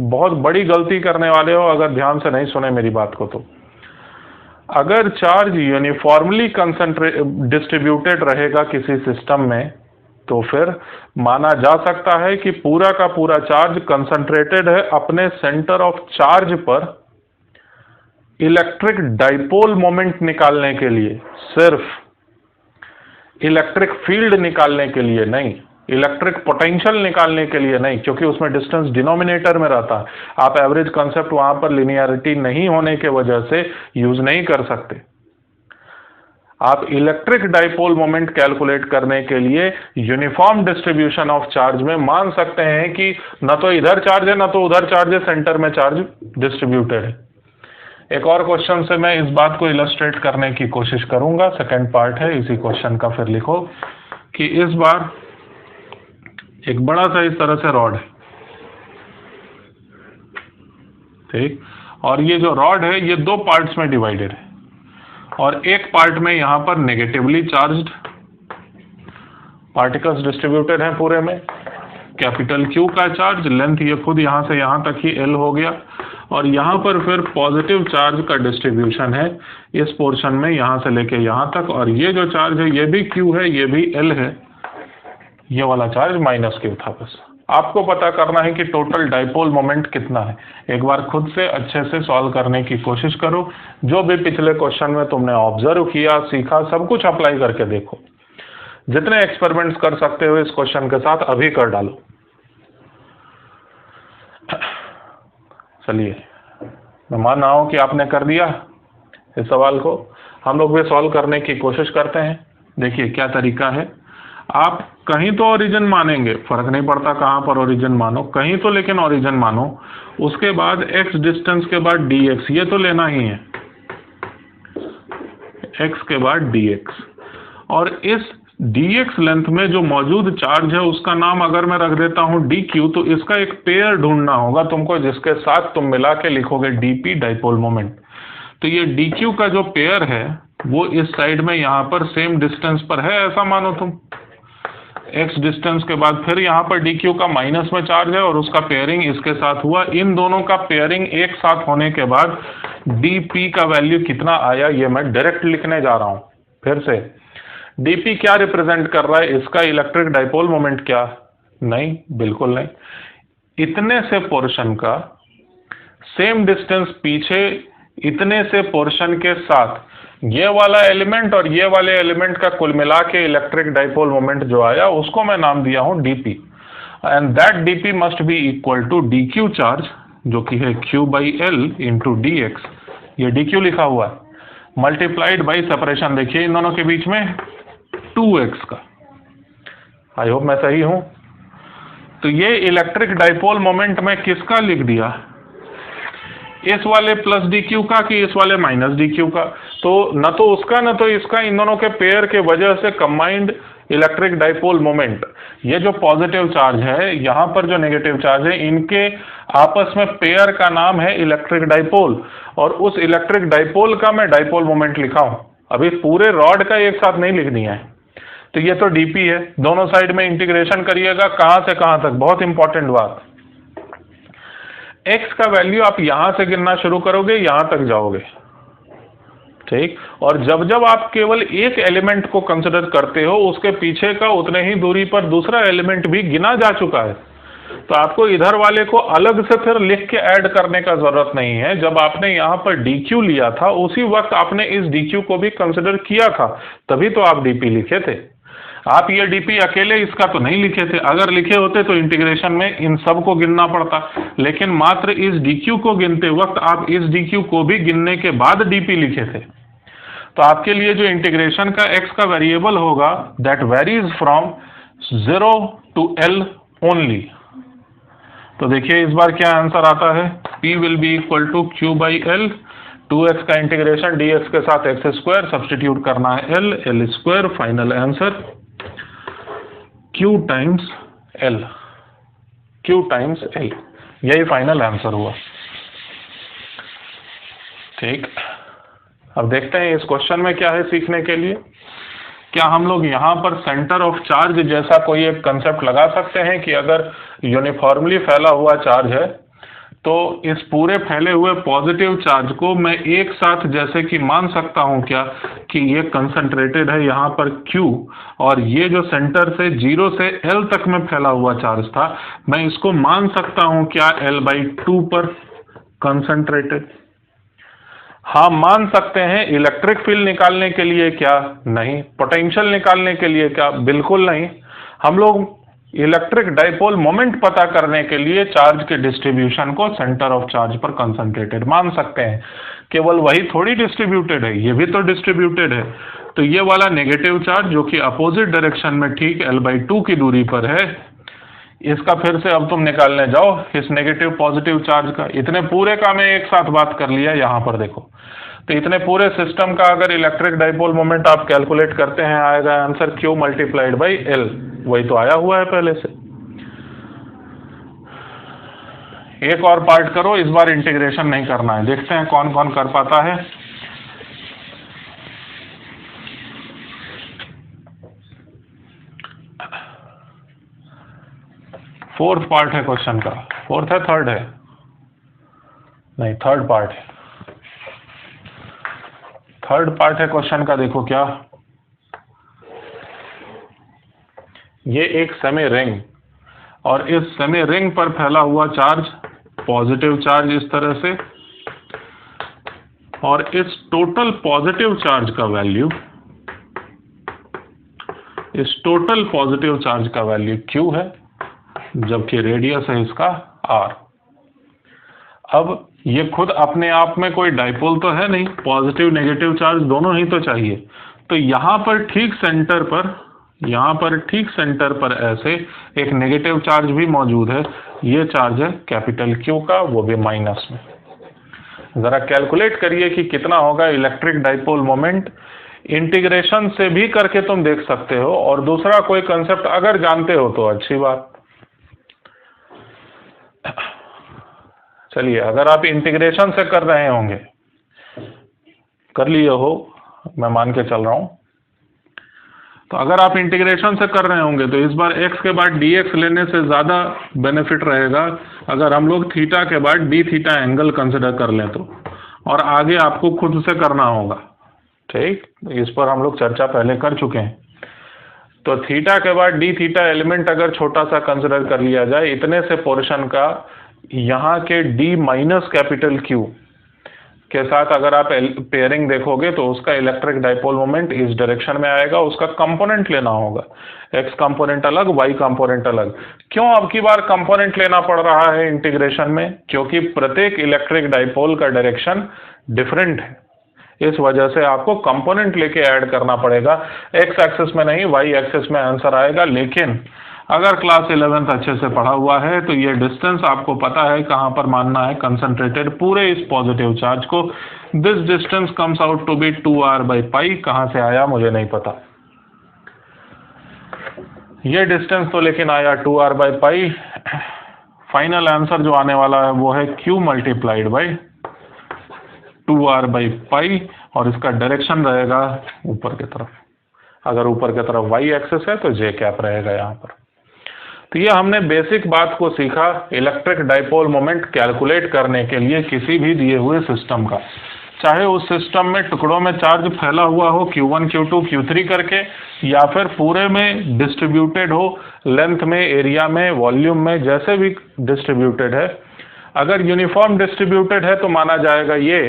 बहुत बड़ी गलती करने वाले हो अगर ध्यान से नहीं सुने मेरी बात को, तो अगर चार्ज यूनिफॉर्मली डिस्ट्रीब्यूटेड रहेगा किसी सिस्टम में, तो फिर माना जा सकता है कि पूरा का पूरा चार्ज कंसंट्रेटेड है अपने सेंटर ऑफ चार्ज पर इलेक्ट्रिक डाइपोल मोमेंट निकालने के लिए, सिर्फ इलेक्ट्रिक फील्ड निकालने के लिए नहीं, इलेक्ट्रिक पोटेंशियल निकालने के लिए नहीं, क्योंकि उसमें डिस्टेंस डिनोमिनेटर में रहता है। आप एवरेज कंसेप्ट वहां पर लिनियरिटी नहीं होने के वजह से यूज नहीं कर सकते। आप इलेक्ट्रिक डाइपोल मोमेंट कैलकुलेट करने के लिए यूनिफॉर्म डिस्ट्रीब्यूशन ऑफ चार्ज में मान सकते हैं कि न तो इधर चार्ज है न तो उधर चार्ज है, सेंटर में चार्ज डिस्ट्रीब्यूटेड है। एक और क्वेश्चन से मैं इस बात को इलस्ट्रेट करने की कोशिश करूंगा। सेकंड पार्ट है इसी क्वेश्चन का। फिर लिखो कि इस बार एक बड़ा सा इस तरह से रॉड है, ठीक, और ये जो रॉड है ये दो पार्ट्स में डिवाइडेड है, और एक पार्ट में यहां पर नेगेटिवली चार्ज्ड पार्टिकल्स डिस्ट्रीब्यूटेड हैं पूरे में। कैपिटल Q का चार्ज, लेंथ ये खुद यहां से यहां तक ही L हो गया, और यहाँ पर फिर पॉजिटिव चार्ज का डिस्ट्रीब्यूशन है इस पोर्शन में, यहाँ से लेके यहाँ तक। और ये जो चार्ज है ये भी Q है, ये भी L है, ये वाला चार्ज -Q था। बस आपको पता करना है कि टोटल डाइपोल मोमेंट कितना है। एक बार खुद से अच्छे से सॉल्व करने की कोशिश करो, जो भी पिछले क्वेश्चन में तुमने ऑब्जर्व किया, सीखा, सब कुछ अप्लाई करके देखो। जितने एक्सपेरिमेंट्स कर सकते हो इस क्वेश्चन के साथ अभी कर डालो। चलिए, मैं मान रहा हूं कि आपने कर दिया इस सवाल को। हम लोग भी सॉल्व करने की कोशिश करते हैं। देखिए क्या तरीका है। आप कहीं तो ओरिजिन मानेंगे, फर्क नहीं पड़ता कहां पर ओरिजिन मानो, कहीं तो लेकिन ओरिजिन मानो। उसके बाद x डिस्टेंस के बाद dx, ये तो लेना ही है, x के बाद dx। और इस dx लेंथ में जो मौजूद चार्ज है उसका नाम अगर मैं रख देता हूं dq, तो इसका एक पेयर ढूंढना होगा तुमको, जिसके साथ तुम मिला के लिखोगे dp डाइपोल मोमेंट। तो ये dq का जो पेयर है वो इस साइड में यहाँ पर सेम डिस्टेंस पर है, ऐसा मानो तुम। x डिस्टेंस के बाद फिर यहाँ पर dq का माइनस में चार्ज है और उसका पेयरिंग इसके साथ हुआ। इन दोनों का पेयरिंग एक साथ होने के बाद dp का वैल्यू कितना आया ये मैं डायरेक्ट लिखने जा रहा हूँ। फिर से dp क्या रिप्रेजेंट कर रहा है, इसका इलेक्ट्रिक डाइपोल मोमेंट क्या? नहीं, बिल्कुल नहीं। इतने से पोर्शन का सेम डिस्टेंस पीछे, इतने से पोर्शन के साथ ये वाला एलिमेंट और ये वाले एलिमेंट का कुल मिला के इलेक्ट्रिक डाइपोल मोमेंट जो आया उसको मैं नाम दिया हूं dp। And that dp must be equal to dq charge, जो कि है q/l इंटू dx, ये dq लिखा हुआ है, मल्टीप्लाइड बाई सेपरेशन देखिए इन दोनों के बीच में 2x का। आई होप मैं सही हूं। तो ये इलेक्ट्रिक डाइपोल मोमेंट में किसका लिख दिया, इस वाले प्लस dq का कि इस वाले माइनस dq का। तो न तो उसका न तो इसका, इन दोनों के पेयर के वजह से कंबाइंड इलेक्ट्रिक डाइपोल मोमेंट। ये जो पॉजिटिव चार्ज है, यहाँ पर जो नेगेटिव चार्ज है, इनके आपस में पेयर का नाम है इलेक्ट्रिक डाइपोल। और उस इलेक्ट्रिक डाइपोल का मैं डाइपोल मोमेंट लिखा हूं, अभी पूरे रॉड का एक साथ नहीं लिख दिया है। तो ये तो dp है, दोनों साइड में इंटीग्रेशन करिएगा, कहां से कहां तक, बहुत इंपॉर्टेंट बात। x का वैल्यू आप यहां से गिनना शुरू करोगे, यहां तक जाओगे, ठीक। और जब जब आप केवल एक एलिमेंट को कंसिडर करते हो, उसके पीछे का उतने ही दूरी पर दूसरा एलिमेंट भी गिना जा चुका है, तो आपको इधर वाले को अलग से फिर लिख के ऐड करने का जरूरत नहीं है। जब आपने यहाँ पर dq लिया था उसी वक्त आपने इस dq को भी कंसिडर किया था, तभी तो आप dp लिखे थे। आप ये dp अकेले इसका तो नहीं लिखे थे, अगर लिखे होते तो इंटीग्रेशन में इन सब को गिनना पड़ता, लेकिन मात्र इस dq को गिनते वक्त आप इस dq को भी गिनने के बाद dp लिखे थे। तो आपके लिए जो इंटीग्रेशन का x का वेरिएबल होगा, that varies from 0 to l only. तो देखिए इस बार क्या आंसर आता है, p will be equal to q/l, 2x का इंटीग्रेशन dx के साथ x², सब्सटीट्यूट करना है l² final answer q times l, यही फाइनल आंसर हुआ, ठीक। अब देखते हैं इस क्वेश्चन में क्या है सीखने के लिए। क्या हम लोग यहाँ पर सेंटर ऑफ चार्ज जैसा कोई एक कंसेप्ट लगा सकते हैं कि अगर यूनिफॉर्मली फैला हुआ चार्ज है तो इस पूरे फैले हुए पॉजिटिव चार्ज को मैं एक साथ जैसे कि मान सकता हूँ क्या कि ये कंसंट्रेटेड है यहाँ पर Q, और ये जो सेंटर से 0 से L तक में फैला हुआ चार्ज था, मैं इसको मान सकता हूँ क्या L/2 पर कंसंट्रेटेड। हाँ मान सकते हैं। इलेक्ट्रिक फील्ड निकालने के लिए क्या? नहीं। पोटेंशियल निकालने के लिए क्या? बिल्कुल नहीं। हम लोग इलेक्ट्रिक डाइपोल मोमेंट पता करने के लिए चार्ज के डिस्ट्रीब्यूशन को सेंटर ऑफ चार्ज पर कंसंट्रेटेड मान सकते हैं। केवल वही थोड़ी डिस्ट्रीब्यूटेड है, ये भी तो डिस्ट्रीब्यूटेड है। तो ये वाला नेगेटिव चार्ज जो कि अपोजिट डायरेक्शन में ठीक L/2 की दूरी पर है, इसका फिर से अब तुम निकालने जाओ इस नेगेटिव पॉजिटिव चार्ज का। इतने पूरे का मैं एक साथ बात कर लिया यहाँ पर देखो। तो इतने पूरे सिस्टम का अगर इलेक्ट्रिक डाइपोल मोमेंट आप कैलकुलेट करते हैं, आएगा आंसर Q/L, वही तो आया हुआ है पहले से। एक और पार्ट करो, इस बार इंटीग्रेशन नहीं करना है, देखते हैं कौन कौन कर पाता है। फोर्थ पार्ट है क्वेश्चन का, फोर्थ है थर्ड है, नहीं, थर्ड पार्ट है, थर्ड पार्ट है क्वेश्चन का। देखो क्या, ये एक सेमी रिंग और इस सेमी रिंग पर फैला हुआ चार्ज पॉजिटिव चार्ज इस तरह से, और इस टोटल पॉजिटिव चार्ज का वैल्यू, इस टोटल पॉजिटिव चार्ज का वैल्यू Q है, जबकि रेडियस है इसका R। अब ये खुद अपने आप में कोई डाइपोल तो है नहीं, पॉजिटिव नेगेटिव चार्ज दोनों ही तो चाहिए। तो यहाँ पर ठीक सेंटर पर, यहाँ पर ठीक सेंटर पर ऐसे एक नेगेटिव चार्ज भी मौजूद है। ये चार्ज है कैपिटल Q का, वो भी माइनस में। जरा कैलकुलेट करिए कि कितना होगा इलेक्ट्रिक डाइपोल मोमेंट। इंटीग्रेशन से भी करके तुम देख सकते हो, और दूसरा कोई कंसेप्ट अगर जानते हो तो अच्छी बात। चलिए, अगर आप इंटीग्रेशन से कर रहे होंगे, कर लिए हो, मैं मान के चल रहा हूं, तो अगर आप इंटीग्रेशन से कर रहे होंगे तो इस बार x के बाद dx लेने से ज़्यादा बेनिफिट रहेगा अगर हम लोग थीटा के बाद d थीटा एंगल कंसिडर कर लें तो, और आगे आपको खुद से करना होगा। ठीक, इस पर हम लोग चर्चा पहले कर चुके हैं। तो थीटा के बाद d थीटा एलिमेंट अगर छोटा सा कंसिडर कर लिया जाए, इतने से पोर्शन का यहाँ के d माइनस कैपिटल Q के साथ अगर आप पेयरिंग देखोगे तो उसका इलेक्ट्रिक डाइपोल मोमेंट इस डायरेक्शन में आएगा। उसका कंपोनेंट लेना होगा, x कंपोनेंट अलग, y कंपोनेंट अलग। क्यों अब की बार कंपोनेंट लेना पड़ रहा है इंटीग्रेशन में? क्योंकि प्रत्येक इलेक्ट्रिक डाइपोल का डायरेक्शन डिफरेंट है, इस वजह से आपको कंपोनेंट लेके ऐड करना पड़ेगा। x एक्सिस में नहीं, y एक्सिस में आंसर आएगा। लेकिन अगर क्लास 11th अच्छे से पढ़ा हुआ है तो ये डिस्टेंस आपको पता है कहाँ पर मानना है कंसंट्रेटेड पूरे इस पॉजिटिव चार्ज को। This distance comes out to be 2r/π। कहाँ से आया मुझे नहीं पता, ये डिस्टेंस तो लेकिन आया 2r/π। फाइनल आंसर जो आने वाला है वो है Q मल्टीप्लाइड बाई 2r/π, और इसका डायरेक्शन रहेगा ऊपर की तरफ। अगर ऊपर की तरफ y एक्सिस है तो j कैप रहेगा यहाँ पर। तो ये हमने बेसिक बात को सीखा इलेक्ट्रिक डाइपोल मोमेंट कैलकुलेट करने के लिए किसी भी दिए हुए सिस्टम का, चाहे उस सिस्टम में टुकड़ों में चार्ज फैला हुआ हो Q1 Q2 Q3 करके, या फिर पूरे में डिस्ट्रीब्यूटेड हो, लेंथ में, एरिया में, वॉल्यूम में, जैसे भी डिस्ट्रीब्यूटेड है। अगर यूनिफॉर्म डिस्ट्रीब्यूटेड है तो माना जाएगा ये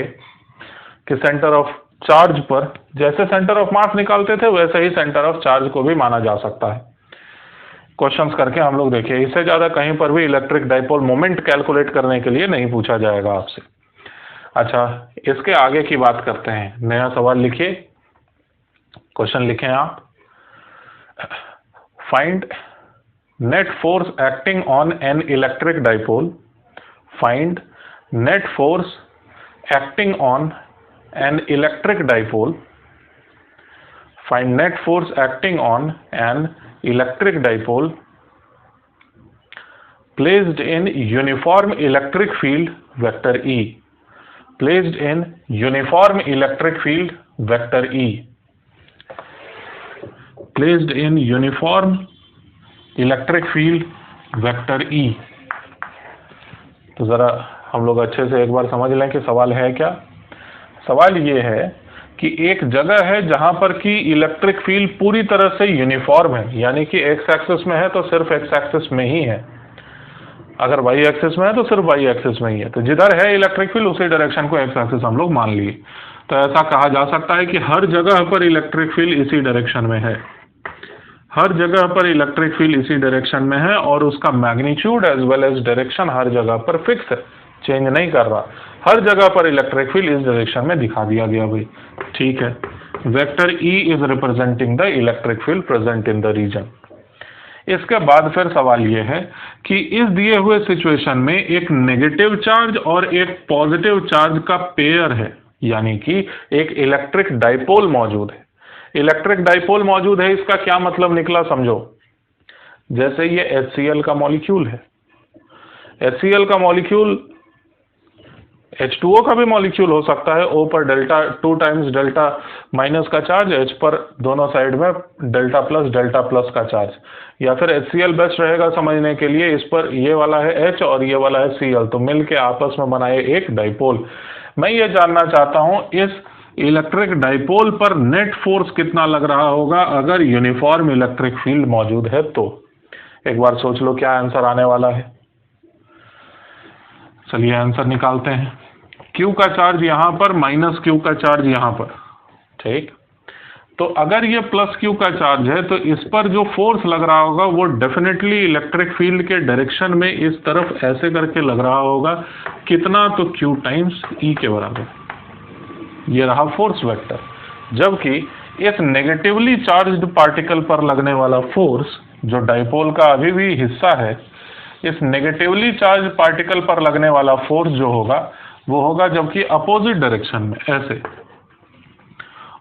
कि सेंटर ऑफ चार्ज पर, जैसे सेंटर ऑफ मास निकालते थे वैसे ही सेंटर ऑफ चार्ज को भी माना जा सकता है। क्वेश्चंस करके हम लोग देखिए, इससे ज़्यादा कहीं पर भी इलेक्ट्रिक डाइपोल मोमेंट कैलकुलेट करने के लिए नहीं पूछा जाएगा आपसे। अच्छा, इसके आगे की बात करते हैं। नया सवाल लिखिए, क्वेश्चन लिखें आप। Find net force acting on an electric dipole. Find net force acting on an electric dipole. Find net force acting on an electric dipole placed in uniform electric field vector E. Placed in uniform electric field vector E. Placed in uniform electric field vector E. तो जरा हम लोग अच्छे से एक बार समझ लें कि सवाल है क्या। सवाल ये है कि एक जगह है जहां पर कि इलेक्ट्रिक फील्ड पूरी तरह से यूनिफॉर्म है, यानी कि एक्स एक्सिस में है तो सिर्फ एक्स एक्सिस में ही है, अगर वाई एक्सिस में है तो सिर्फ वाई एक्सिस में ही है। तो जिधर है इलेक्ट्रिक फील्ड उसी डायरेक्शन को एक्स एक्सिस हम लोग मान लिए। तो ऐसा कहा जा सकता है कि हर जगह पर इलेक्ट्रिक फील्ड इसी डायरेक्शन में है, हर जगह पर इलेक्ट्रिक फील्ड इसी डायरेक्शन में है, और उसका magnitude as well as direction हर जगह पर फिक्स है, चेंज नहीं कर रहा। हर जगह पर इलेक्ट्रिक फील्ड इस डायरेक्शन में दिखा दिया गया भाई, ठीक है। Vector E is representing the electric field present in the region. इसके बाद फिर सवाल यह है कि इस दिए हुए सिचुएशन में एक नेगेटिव चार्ज और एक पॉजिटिव चार्ज का पेयर है, यानी कि एक इलेक्ट्रिक डाइपोल मौजूद है। इलेक्ट्रिक डाइपोल मौजूद है, इसका क्या मतलब निकला समझो। जैसे ये HCl का मॉलिक्यूल है, HCl का मॉलिक्यूल H2O का भी मॉलिक्यूल हो सकता है, O पर डेल्टा 2 टाइम्स डेल्टा माइनस का चार्ज, H पर दोनों साइड में डेल्टा प्लस का चार्ज, या फिर HCl बेस्ट रहेगा समझने के लिए, इस पर ये वाला है H और ये वाला है Cl, तो मिलके आपस में बनाए एक डाइपोल। मैं ये जानना चाहता हूं इस इलेक्ट्रिक डाइपोल पर नेट फोर्स कितना लग रहा होगा अगर यूनिफॉर्म इलेक्ट्रिक फील्ड मौजूद है तो। एक बार सोच लो क्या आंसर आने वाला है। चलिए आंसर निकालते हैं। Q का चार्ज यहां पर माइनस Q का चार्ज यहां पर, ठीक। तो अगर ये प्लस Q का चार्ज है तो इस पर जो फोर्स लग रहा होगा वो डेफिनेटली इलेक्ट्रिक फील्ड के डायरेक्शन में इस तरफ ऐसे करके लग रहा होगा। कितना? तो Q टाइम्स E के बराबर। ये रहा फोर्स वेक्टर। जबकि इस नेगेटिवली चार्ज्ड पार्टिकल पर लगने वाला फोर्स जो डाइपोल का अभी भी हिस्सा है, इस नेगेटिवली चार्ज पार्टिकल पर लगने वाला फोर्स जो होगा वो होगा जबकि अपोजिट डायरेक्शन में ऐसे,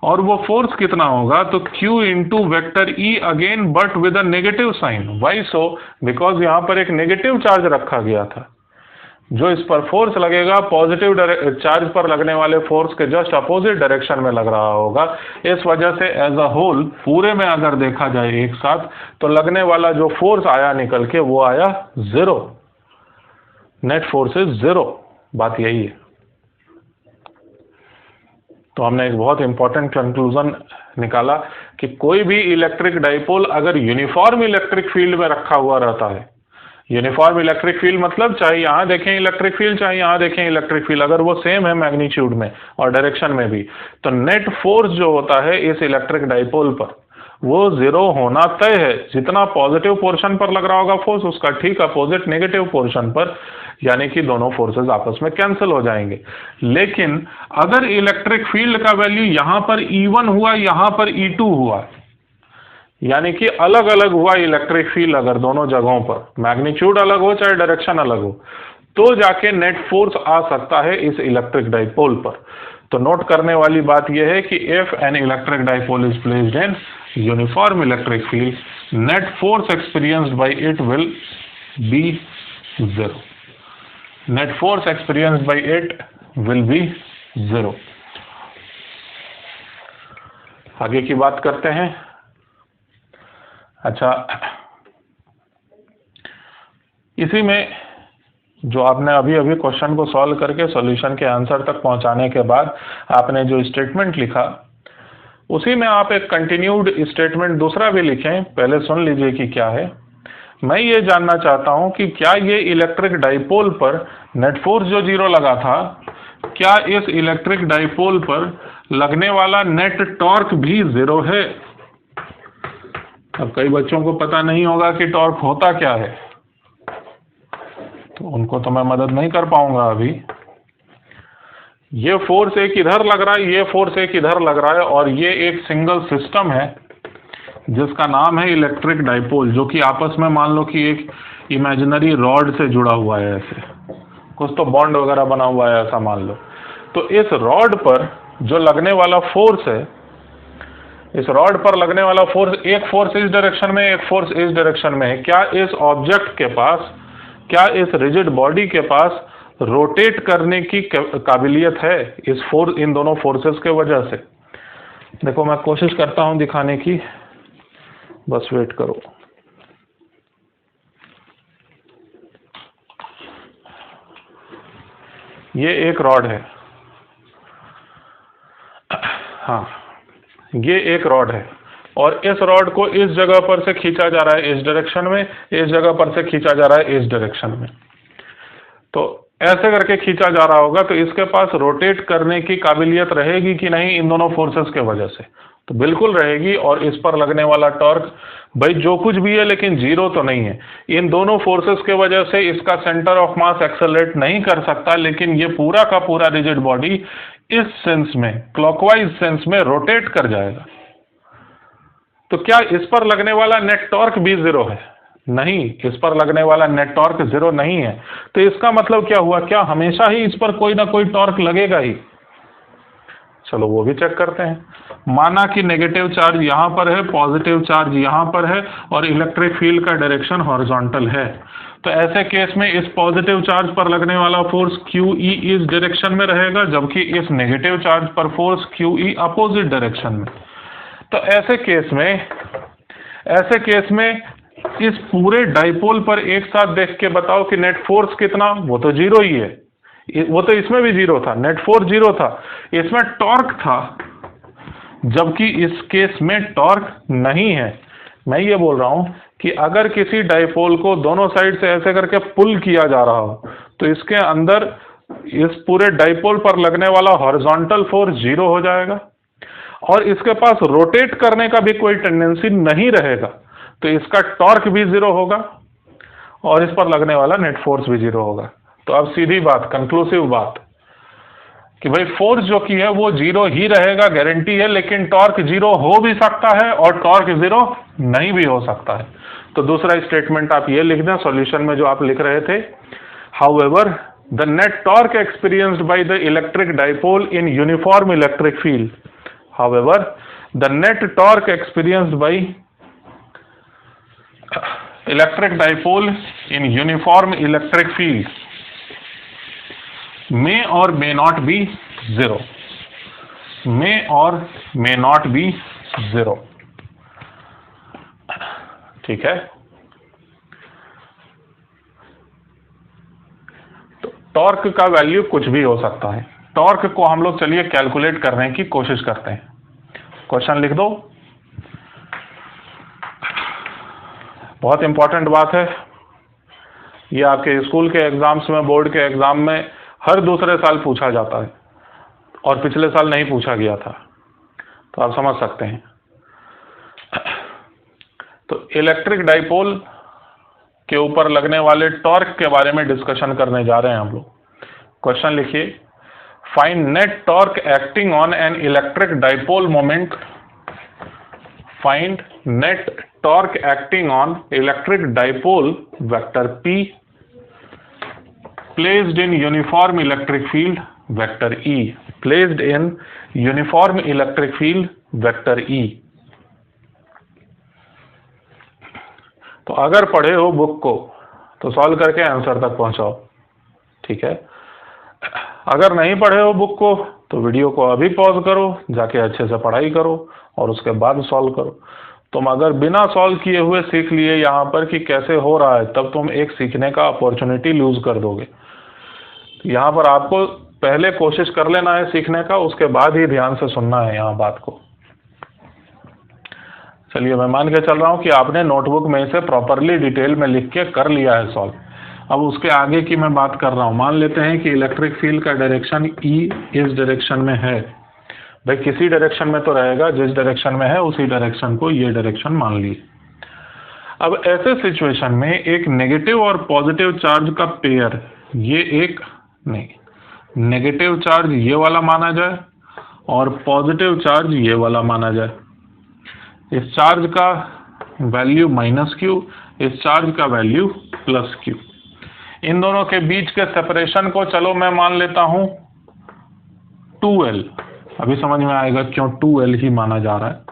और वो फोर्स कितना होगा? तो Q into vector E again but with a negative sign. Why so? Because यहाँ पर एक नेगेटिव चार्ज रखा गया था। जो इस पर फोर्स लगेगा पॉजिटिव चार्ज पर लगने वाले फोर्स के जस्ट अपोजिट डायरेक्शन में लग रहा होगा। इस वजह से एज अ होल पूरे में अगर देखा जाए एक साथ तो लगने वाला जो फोर्स आया निकल के वो आया 0। Net force is 0। बात यही है। तो हमने एक बहुत इंपॉर्टेंट कंक्लूजन निकाला कि कोई भी इलेक्ट्रिक डाइपोल अगर यूनिफॉर्म इलेक्ट्रिक फील्ड में रखा हुआ रहता है, यूनिफॉर्म इलेक्ट्रिक फील्ड मतलब चाहे यहां देखें इलेक्ट्रिक फील्ड चाहे यहां देखें इलेक्ट्रिक फील्ड, अगर वो सेम है मैग्नीट्यूड में और डायरेक्शन में भी, तो नेट फोर्स जो होता है इस इलेक्ट्रिक डाइपोल पर वो 0 होना तय है। जितना पॉजिटिव पोर्शन पर लग रहा होगा फोर्स उसका ठीक अपोजिट नेगेटिव पोर्शन पर, यानी कि दोनों फोर्सेस आपस में कैंसिल हो जाएंगे। लेकिन अगर इलेक्ट्रिक फील्ड का वैल्यू यहां पर E1 हुआ, यहां पर E2 हुआ, यानी कि अलग अलग हुआ इलेक्ट्रिक फील्ड, अगर दोनों जगहों पर मैग्नीट्यूड अलग हो चाहे डायरेक्शन अलग हो, तो जाके नेट फोर्स आ सकता है इस इलेक्ट्रिक डाइपोल पर। तो नोट करने वाली बात यह है कि if an electric dipole is placed in uniform electric field, net force experienced bye it will be 0। Net force experienced bye it will be 0। आगे की बात करते हैं। अच्छा, इसी में जो आपने अभी अभी क्वेश्चन को सॉल्व करके सॉल्यूशन के आंसर तक पहुंचाने के बाद आपने जो स्टेटमेंट लिखा, उसी में आप एक कंटिन्यूड स्टेटमेंट दूसरा भी लिखें। पहले सुन लीजिए कि क्या है। मैं ये जानना चाहता हूं कि क्या ये इलेक्ट्रिक डाइपोल पर नेट फोर्स जो 0 लगा था, क्या इस इलेक्ट्रिक डाइपोल पर लगने वाला नेट टॉर्क भी 0 है? अब कई बच्चों को पता नहीं होगा कि टॉर्क होता क्या है, तो उनको तो मैं मदद नहीं कर पाऊंगा अभी। ये फोर्स एक इधर लग रहा है, ये फोर्स एक इधर लग रहा है, और ये एक सिंगल सिस्टम है जिसका नाम है इलेक्ट्रिक डाइपोल, जो कि आपस में मान लो कि एक इमेजिनरी रॉड से जुड़ा हुआ है, ऐसे कुछ तो बॉन्ड वगैरह बना हुआ है ऐसा मान लो। तो इस रॉड पर जो लगने वाला फोर्स है, इस रॉड पर लगने वाला फोर्स, एक फोर्स इस डायरेक्शन में एक फोर्स इस डायरेक्शन में है। क्या इस ऑब्जेक्ट के पास, क्या इस रिजिड बॉडी के पास रोटेट करने की काबिलियत है इन दोनों फोर्सेस के वजह से? देखो मैं कोशिश करता हूं दिखाने की, बस वेट करो। ये एक रॉड है, हाँ ये एक रॉड है, और इस रॉड को इस जगह पर से खींचा जा रहा है इस डायरेक्शन में, इस जगह पर से खींचा जा रहा है इस डायरेक्शन में। तो ऐसे करके खींचा जा रहा होगा, तो इसके पास रोटेट करने की काबिलियत रहेगी कि नहीं इन दोनों फोर्सेस के वजह से? तो बिल्कुल रहेगी। और इस पर लगने वाला टॉर्क भाई जो कुछ भी है लेकिन 0 तो नहीं है। इन दोनों फोर्सेस के वजह से इसका सेंटर ऑफ मास एक्सेलरेट नहीं कर सकता, लेकिन ये पूरा का पूरा रिजिड बॉडी इस सेंस में, क्लॉकवाइज सेंस में रोटेट कर जाएगा। तो क्या इस पर लगने वाला नेट टॉर्क भी 0 है? नहीं, इस पर लगने वाला नेट टॉर्क 0 नहीं है। तो इसका मतलब क्या हुआ? क्या हमेशा ही इस पर कोई ना कोई टॉर्क लगेगा ही? चलो वो भी चेक करते हैं। माना कि नेगेटिव चार्ज यहाँ पर है, पॉजिटिव चार्ज यहाँ पर है और इलेक्ट्रिक फील्ड का डायरेक्शन हॉरिजॉन्टल है, तो ऐसे केस में इस पॉजिटिव चार्ज पर लगने वाला फोर्स QE इस डायरेक्शन में रहेगा, जबकि इस नेगेटिव चार्ज पर फोर्स QE अपोजिट डायरेक्शन में। तो ऐसे केस में इस पूरे डाइपोल पर एक साथ देख के बताओ कि नेट फोर्स कितना, वो तो जीरो ही है, वो तो इसमें भी जीरो था, नेट फोर्स जीरो था, इसमें टॉर्क था, जबकि इस केस में टॉर्क नहीं है। मैं ये बोल रहा हूं कि अगर किसी डाइपोल को दोनों साइड से ऐसे करके पुल किया जा रहा हो तो इसके अंदर इस पूरे डाइपोल पर लगने वाला हॉरिजॉन्टल फोर्स जीरो हो जाएगा और इसके पास रोटेट करने का भी कोई टेंडेंसी नहीं रहेगा, तो इसका टॉर्क भी जीरो होगा और इस पर लगने वाला नेट फोर्स भी जीरो होगा। तो अब सीधी बात, कंक्लूसिव बात कि भाई फोर्स जो की है वो जीरो ही रहेगा, गारंटी है, लेकिन टॉर्क जीरो हो भी सकता है और टॉर्क जीरो नहीं भी हो सकता है। तो दूसरा स्टेटमेंट आप ये लिख दें सॉल्यूशन में जो आप लिख रहे थे, however the net torque experienced by the electric dipole in uniform electric field, however the net torque experienced by electric dipole in uniform electric field may or may not be zero, may or may not be zero। ठीक है, तो torque का value कुछ भी हो सकता है। Torque को हम लोग चलिए कैलकुलेट करने की कोशिश करते हैं। क्वेश्चन लिख दो, बहुत इंपॉर्टेंट बात है ये, आपके स्कूल के एग्जाम्स में, बोर्ड के एग्जाम में हर दूसरे साल पूछा जाता है और पिछले साल नहीं पूछा गया था, तो आप समझ सकते हैं। तो इलेक्ट्रिक डाइपोल के ऊपर लगने वाले टॉर्क के बारे में डिस्कशन करने जा रहे हैं हम लोग। क्वेश्चन लिखिए, find net torque acting on an electric dipole moment, find net torque acting on electric dipole vector P placed in uniform electric field vector E, placed in uniform electric field vector E। तो अगर पढ़े हो book को तो solve करके answer तक पहुंचाओ, ठीक है। अगर नहीं पढ़े हो बुक को तो वीडियो को अभी पॉज करो, जाके अच्छे से पढ़ाई करो और उसके बाद सॉल्व करो। तुम अगर बिना सॉल्व किए हुए सीख लिए यहाँ पर कि कैसे हो रहा है, तब तुम एक सीखने का अपॉर्चुनिटी लूज कर दोगे। यहाँ पर आपको पहले कोशिश कर लेना है सीखने का, उसके बाद ही ध्यान से सुनना है यहाँ बात को। चलिए, मैं मान के चल रहा हूँ कि आपने नोटबुक में इसे प्रॉपरली डिटेल में लिख के कर लिया है सॉल्व। अब उसके आगे की मैं बात कर रहा हूँ। मान लेते हैं कि इलेक्ट्रिक फील्ड का डायरेक्शन E इस डायरेक्शन में है। भाई किसी डायरेक्शन में तो रहेगा, जिस डायरेक्शन में है उसी डायरेक्शन को ये डायरेक्शन मान ली। अब ऐसे सिचुएशन में एक नेगेटिव और पॉजिटिव चार्ज का पेयर, ये एक नहीं, नेगेटिव चार्ज ये वाला माना जाए और पॉजिटिव चार्ज ये वाला माना जाए। इस चार्ज का वैल्यू -Q, इस चार्ज का वैल्यू +Q। इन दोनों के बीच के सेपरेशन को चलो मैं मान लेता हूं 2L। अभी समझ में आएगा क्यों 2L ही माना जा रहा है।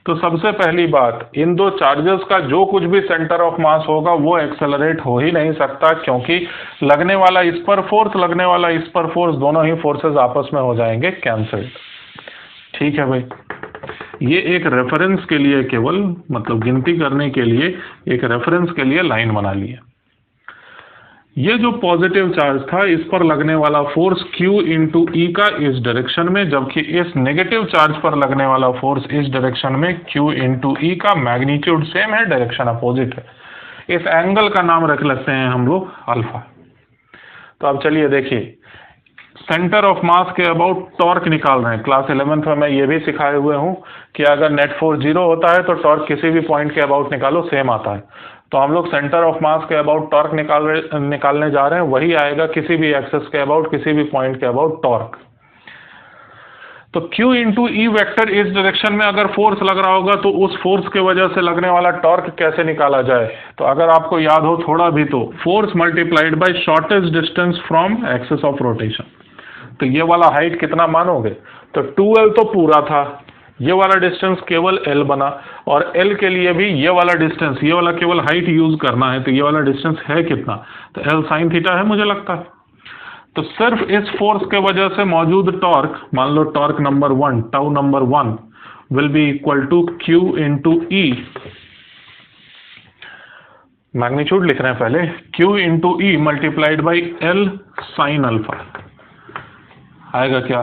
तो सबसे पहली बात, इन दो चार्जेस का जो कुछ भी सेंटर ऑफ मास होगा वो एक्सेलरेट हो ही नहीं सकता, क्योंकि लगने वाला इस पर फोर्स, लगने वाला इस पर फोर्स, दोनों ही फोर्सेस आपस में हो जाएंगे कैंसिल। ठीक है भाई, ये एक रेफरेंस के लिए, केवल मतलब गिनती करने के लिए एक रेफरेंस के लिए लाइन बना ली है। ये जो पॉजिटिव चार्ज था, इस पर लगने वाला फोर्स Q इंटू E का इस डायरेक्शन में, जबकि इस नेगेटिव चार्ज पर लगने वाला फोर्स इस डायरेक्शन में Q इंटू E का मैग्नीट्यूड सेम है, डायरेक्शन अपोजिट है। इस एंगल का नाम रख लेते हैं हम लोग अल्फा। तो अब चलिए देखिए, सेंटर ऑफ मास के अबाउट टॉर्क निकाल रहे हैं। क्लास 11th में मैं ये भी सिखाए हुए हूँ कि अगर नेट फोर्स 0 होता है तो टॉर्क किसी भी पॉइंट के अबाउट निकालो, सेम आता है। तो हम लोग सेंटर ऑफ मास के अबाउट टॉर्क निकालने जा रहे हैं, वही आएगा किसी भी एक्सेस के अबाउट, किसी भी पॉइंट के अबाउट टॉर्क। तो Q इंटू E वेक्टर इस डायरेक्शन में अगर फोर्स लग रहा होगा तो उस फोर्स के वजह से लगने वाला टॉर्क कैसे निकाला जाए। तो अगर आपको याद हो थोड़ा भी, तो force multiplied by shortest distance from axis of rotation. तो ये वाला हाइट कितना मानोगे, तो 2l तो पूरा था, ये वाला डिस्टेंस केवल l बना, और l के लिए भी ये वाला डिस्टेंस, ये वाला केवल हाइट यूज करना है, तो ये वाला डिस्टेंस है कितना, तो l sin थीटा है मुझे लगता है। तो सिर्फ इस फोर्स के वजह से मौजूद टॉर्क, मान लो torque number 1, tau number 1 will be equal to Q into E, magnitude लिख रहे हैं पहले, Q into E multiplied by L sine alpha, आएगा क्या,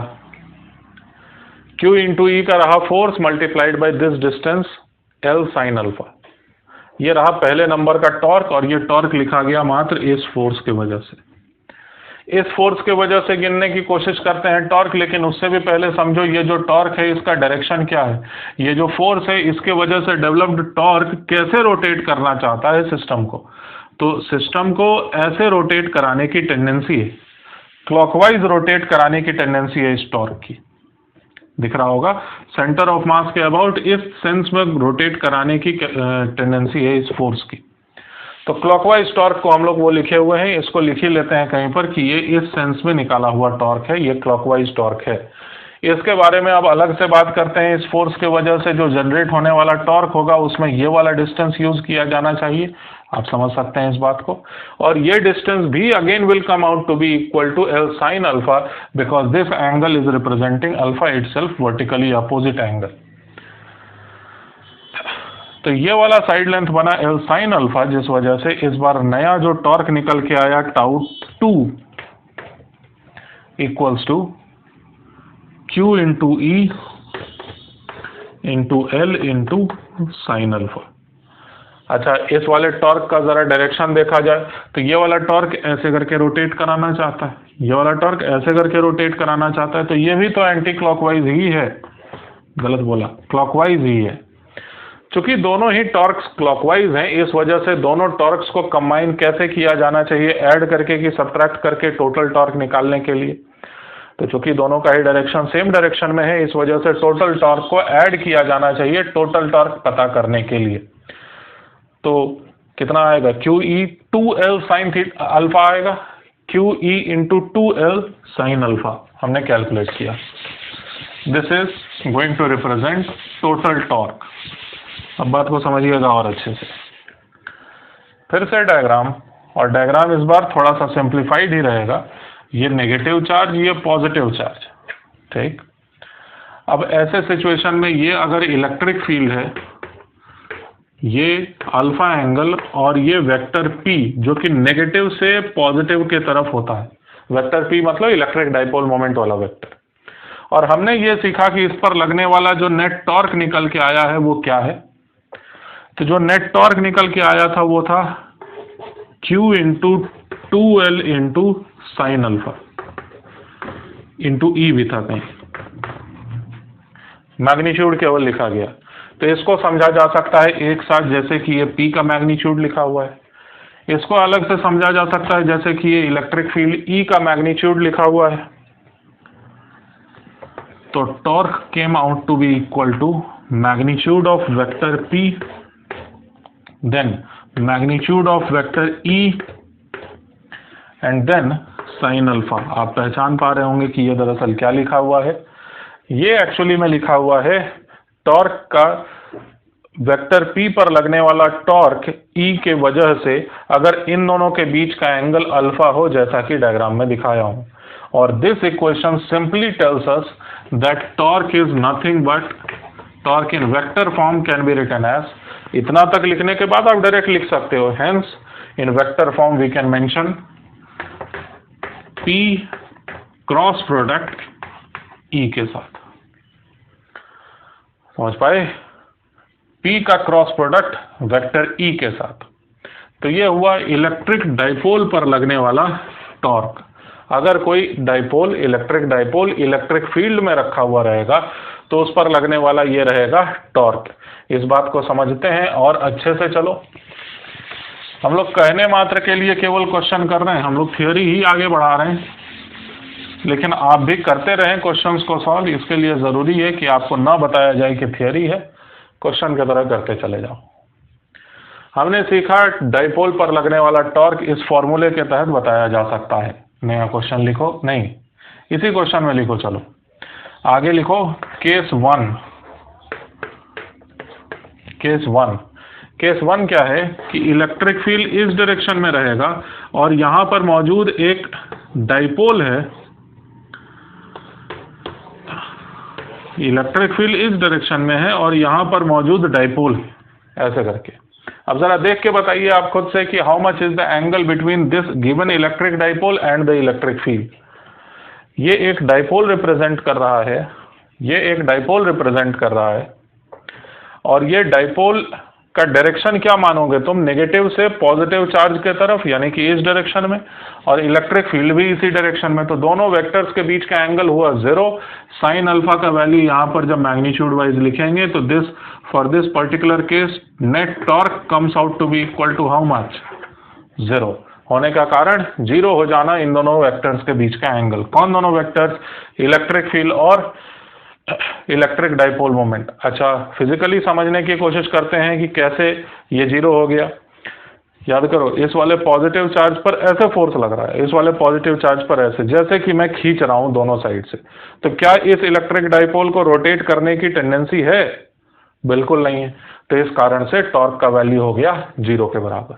Q इंटू E का रहा force multiplied by this distance L sine alpha, ये रहा पहले नंबर का टॉर्क, और ये टॉर्क लिखा गया मात्र इस फोर्स के वजह से। इस फोर्स के वजह से गिनने की कोशिश करते हैं टॉर्क, लेकिन उससे भी पहले समझो ये जो टॉर्क है इसका डायरेक्शन क्या है, ये जो फोर्स है इसके वजह से डेवलप्ड टॉर्क कैसे रोटेट करना चाहता है सिस्टम को, तो सिस्टम को ऐसे रोटेट कराने की टेंडेंसी है, क्लॉकवाइज रोटेट कराने की टेंडेंसी है इस टॉर्क की, दिख रहा होगा, सेंटर ऑफ मास के अबाउट इस सेंस में रोटेट कराने की टेंडेंसी है इस फोर्स की। तो क्लॉकवाइज टॉर्क को हम लोग वो लिखे हुए हैं, इसको लिख ही लेते हैं कहीं पर कि ये इस सेंस में निकाला हुआ टॉर्क है, ये क्लॉकवाइज टॉर्क है। इसके बारे में अब अलग से बात करते हैं, इस फोर्स के वजह से जो जनरेट होने वाला टॉर्क होगा उसमें ये वाला डिस्टेंस यूज किया जाना चाहिए, आप समझ सकते हैं इस बात को, और ये डिस्टेंस भी again will come out to be equal to L sine alpha, because this angle is representing alpha itself, vertically opposite angle. तो ये वाला साइड लेंथ बना L साइन अल्फा, जिस वजह से इस बार नया जो टॉर्क निकल के आया tau 2 equals to Q into E into L into sine alpha. अच्छा, इस वाले टॉर्क का जरा डायरेक्शन देखा जाए तो ये वाला टॉर्क ऐसे करके रोटेट कराना चाहता है, ये वाला टॉर्क ऐसे करके रोटेट कराना चाहता है, तो ये भी तो एंटी क्लॉकवाइज ही है, गलत बोला, क्लॉकवाइज ही है। चूंकि दोनों ही टॉर्क्स क्लॉकवाइज हैं, इस वजह से दोनों टॉर्क्स को कंबाइन कैसे किया जाना चाहिए, ऐड करके कि सब्ट्रैक्ट करके टोटल टॉर्क निकालने के लिए। तो चूंकि दोनों का ही डायरेक्शन सेम डायरेक्शन में है, इस वजह से टोटल टॉर्क को ऐड किया जाना चाहिए टोटल टॉर्क पता करने के लिए। तो कितना आएगा, QE 2L साइन अल्फा आएगा, QE into 2L sine alpha हमने कैलकुलेट किया। This is going to represent total torque. अब बात को समझिएगा और अच्छे से, फिर से डायग्राम, और डायग्राम इस बार थोड़ा सा सिंप्लीफाइड ही रहेगा, ये नेगेटिव चार्ज, ये पॉजिटिव चार्ज, ठीक। अब ऐसे सिचुएशन में ये अगर इलेक्ट्रिक फील्ड है, ये अल्फा एंगल और ये वेक्टर P जो कि नेगेटिव से पॉजिटिव के तरफ होता है, वेक्टर P मतलब इलेक्ट्रिक डाइपोल मोमेंट वाला वेक्टर, और हमने ये सीखा कि इस पर लगने वाला जो नेट टॉर्क निकल के आया है वो क्या है, तो जो नेट टॉर्क निकल के आया था वो था Q into 2L into sine alpha into E भी था कहीं, मैग्नीट्यूड केवल लिखा गया। तो इसको समझा जा सकता है एक साथ, जैसे कि ये P का मैग्नीट्यूड लिखा हुआ है, इसको अलग से समझा जा सकता है जैसे कि ये इलेक्ट्रिक फील्ड E का मैग्नीट्यूड लिखा हुआ है। तो torque came out to be equal to magnitude of vector P then magnitude of vector E and then sin alpha. आप पहचान पा रहे होंगे कि ये दरअसल क्या लिखा हुआ है, ये एक्चुअली में लिखा हुआ है टॉर्क का, वेक्टर P पर लगने वाला टॉर्क E के वजह से अगर इन दोनों के बीच का एंगल अल्फा हो, जैसा कि डायग्राम में दिखाया हूं, और this equation simply tells us that torque is nothing but, torque in vector form can be written as, इतना तक लिखने के बाद आप डायरेक्ट लिख सकते हो, hence in vector form we can mention P cross product E के साथ, समझ पाए, P का क्रॉस प्रोडक्ट वेक्टर E के साथ। तो ये हुआ इलेक्ट्रिक डाइपोल पर लगने वाला टॉर्क। अगर कोई dipole, electric dipole electric field में रखा हुआ रहेगा तो उस पर लगने वाला ये रहेगा टॉर्क। इस बात को समझते हैं और अच्छे से चलो, हम लोग कहने मात्र के लिए केवल क्वेश्चन कर रहे हैं, हम लोग थियोरी ही आगे बढ़ा रहे हैं, लेकिन आप भी करते रहें क्वेश्चंस को सॉल्व। इसके लिए ज़रूरी है कि आपको ना बताया जाए कि थियोरी है, क्वेश्चन की तरह करते चले जाओ। हमने सीखा डाइपोल पर लगने वाला टॉर्क इस फॉर्मूले के तहत बताया जा सकता है। नया क्वेश्चन लिखो, नहीं, इसी क्वेश्चन में लिखो। चलो आगे लिखो केस वन। केस वन क्या है कि इलेक्ट्रिक फील्ड इस डायरेक्शन में रहेगा और यहां पर मौजूद एक डाइपोल है। इलेक्ट्रिक फील्ड इस डायरेक्शन में है और यहां पर मौजूद डाइपोल है, ऐसे करके। अब जरा देख के बताइए आप खुद से कि how much is the angle between this given electric dipole and the electric field. ये एक डाइपोल रिप्रेजेंट कर रहा है, ये एक डाइपोल रिप्रेजेंट कर रहा है, और ये डाइपोल का डायरेक्शन क्या मानोगे तुम? नेगेटिव से पॉजिटिव चार्ज के तरफ, यानी कि इस डायरेक्शन में, और इलेक्ट्रिक फील्ड भी इसी डायरेक्शन में। तो दोनों वेक्टर्स के बीच का एंगल हुआ 0। साइन अल्फा का वैल्यू यहां पर जब मैग्नीट्यूड वाइज लिखेंगे तो this for this particular case net torque comes out to be equal to how much? 0 होने का कारण 0 हो जाना इन दोनों वेक्टर्स के बीच का एंगल। कौन दोनों वेक्टर्स? इलेक्ट्रिक फील्ड और इलेक्ट्रिक डाइपोल मोमेंट। अच्छा, फिजिकली समझने की कोशिश करते हैं कि कैसे ये 0 हो गया। याद करो, इस वाले पॉजिटिव चार्ज पर ऐसे फोर्स लग रहा है, इस वाले पॉजिटिव चार्ज पर ऐसे, जैसे कि मैं खींच रहा हूं दोनों साइड से। तो क्या इस इलेक्ट्रिक डाइपोल को रोटेट करने की टेंडेंसी है? बिल्कुल नहीं है। तो इस कारण से टॉर्क का वैल्यू हो गया 0 के बराबर।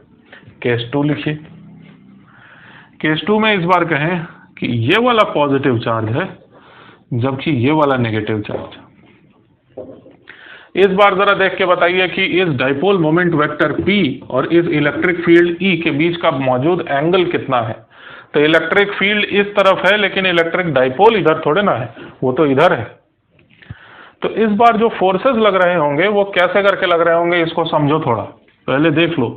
केस 2 लिखिए। केस 2 में इस बार कहें कि ये वाला पॉजिटिव चार्ज है जबकि ये वाला नेगेटिव चार्ज। इस बार जरा देख के बताइए कि इस डाइपोल मोमेंट वेक्टर P और इस इलेक्ट्रिक फील्ड E के बीच का मौजूद एंगल कितना है? तो इलेक्ट्रिक फील्ड इस तरफ है लेकिन इलेक्ट्रिक डाइपोल इधर थोड़े ना है, वो तो इधर है। तो इस बार जो फोर्सेस लग रहे होंगे वो कैसे करके लग रहे होंगे, इसको समझो थोड़ा। पहले देख लो,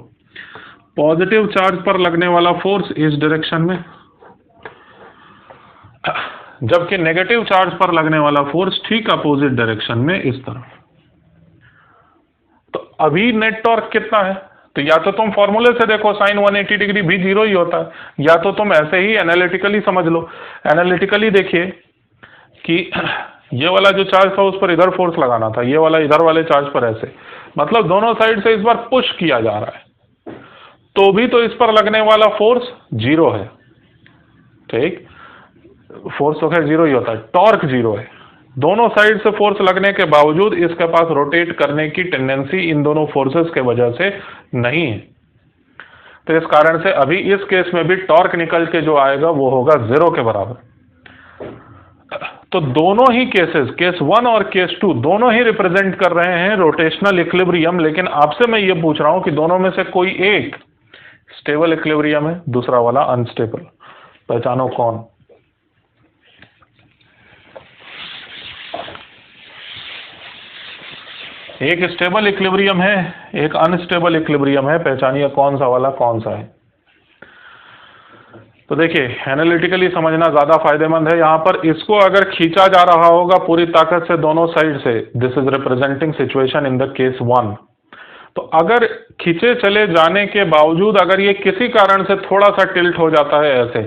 पॉजिटिव चार्ज पर लगने वाला फोर्स इस डायरेक्शन में, जबकि नेगेटिव चार्ज पर लगने वाला फोर्स ठीक अपोजिट डायरेक्शन में इस तरफ। तो अभी नेट टॉर्क कितना है? तो या तो तुम फॉर्मूले से देखो, साइन 180 डिग्री भी 0 ही होता है, या तो तुम ऐसे ही एनालिटिकली समझ लो। एनालिटिकली देखिए कि ये वाला जो चार्ज था उस पर इधर फोर्स लगाना था, ये वाला इधर वाले चार्ज पर ऐसे, मतलब दोनों साइड से इस बार पुश किया जा रहा है, तो भी तो इस पर लगने वाला फोर्स 0 है। ठीक, फोर्स तो खैर 0 ही होता है, टॉर्क 0 है। दोनों साइड से फोर्स लगने के बावजूद इसके पास रोटेट करने की टेंडेंसी इन दोनों फोर्सेस के वजह से नहीं है। तो इस कारण से अभी इस केस में भी टॉर्क निकल के जो आएगा वो होगा 0 के बराबर। तो दोनों ही केसेस, केस 1 और केस 2, दोनों ही रिप्रेजेंट कर रहे हैं रोटेशनल इक्विलिब्रियम। लेकिन आपसे मैं ये पूछ रहा हूं कि दोनों में से कोई एक स्टेबल इक्विलिब्रियम है, दूसरा वाला अनस्टेबल। पहचानो कौन? एक स्टेबल इक्विलिब्रियम है, एक अनस्टेबल इक्विलिब्रियम है। पहचानिए कौन सा वाला कौन सा है। तो देखिए, एनालिटिकली समझना ज्यादा फायदेमंद है। यहां पर इसको अगर खींचा जा रहा होगा पूरी ताकत से दोनों साइड से, this is representing situation in the case 1। तो अगर खींचे चले जाने के बावजूद अगर ये किसी कारण से थोड़ा सा टिल्ट हो जाता है ऐसे,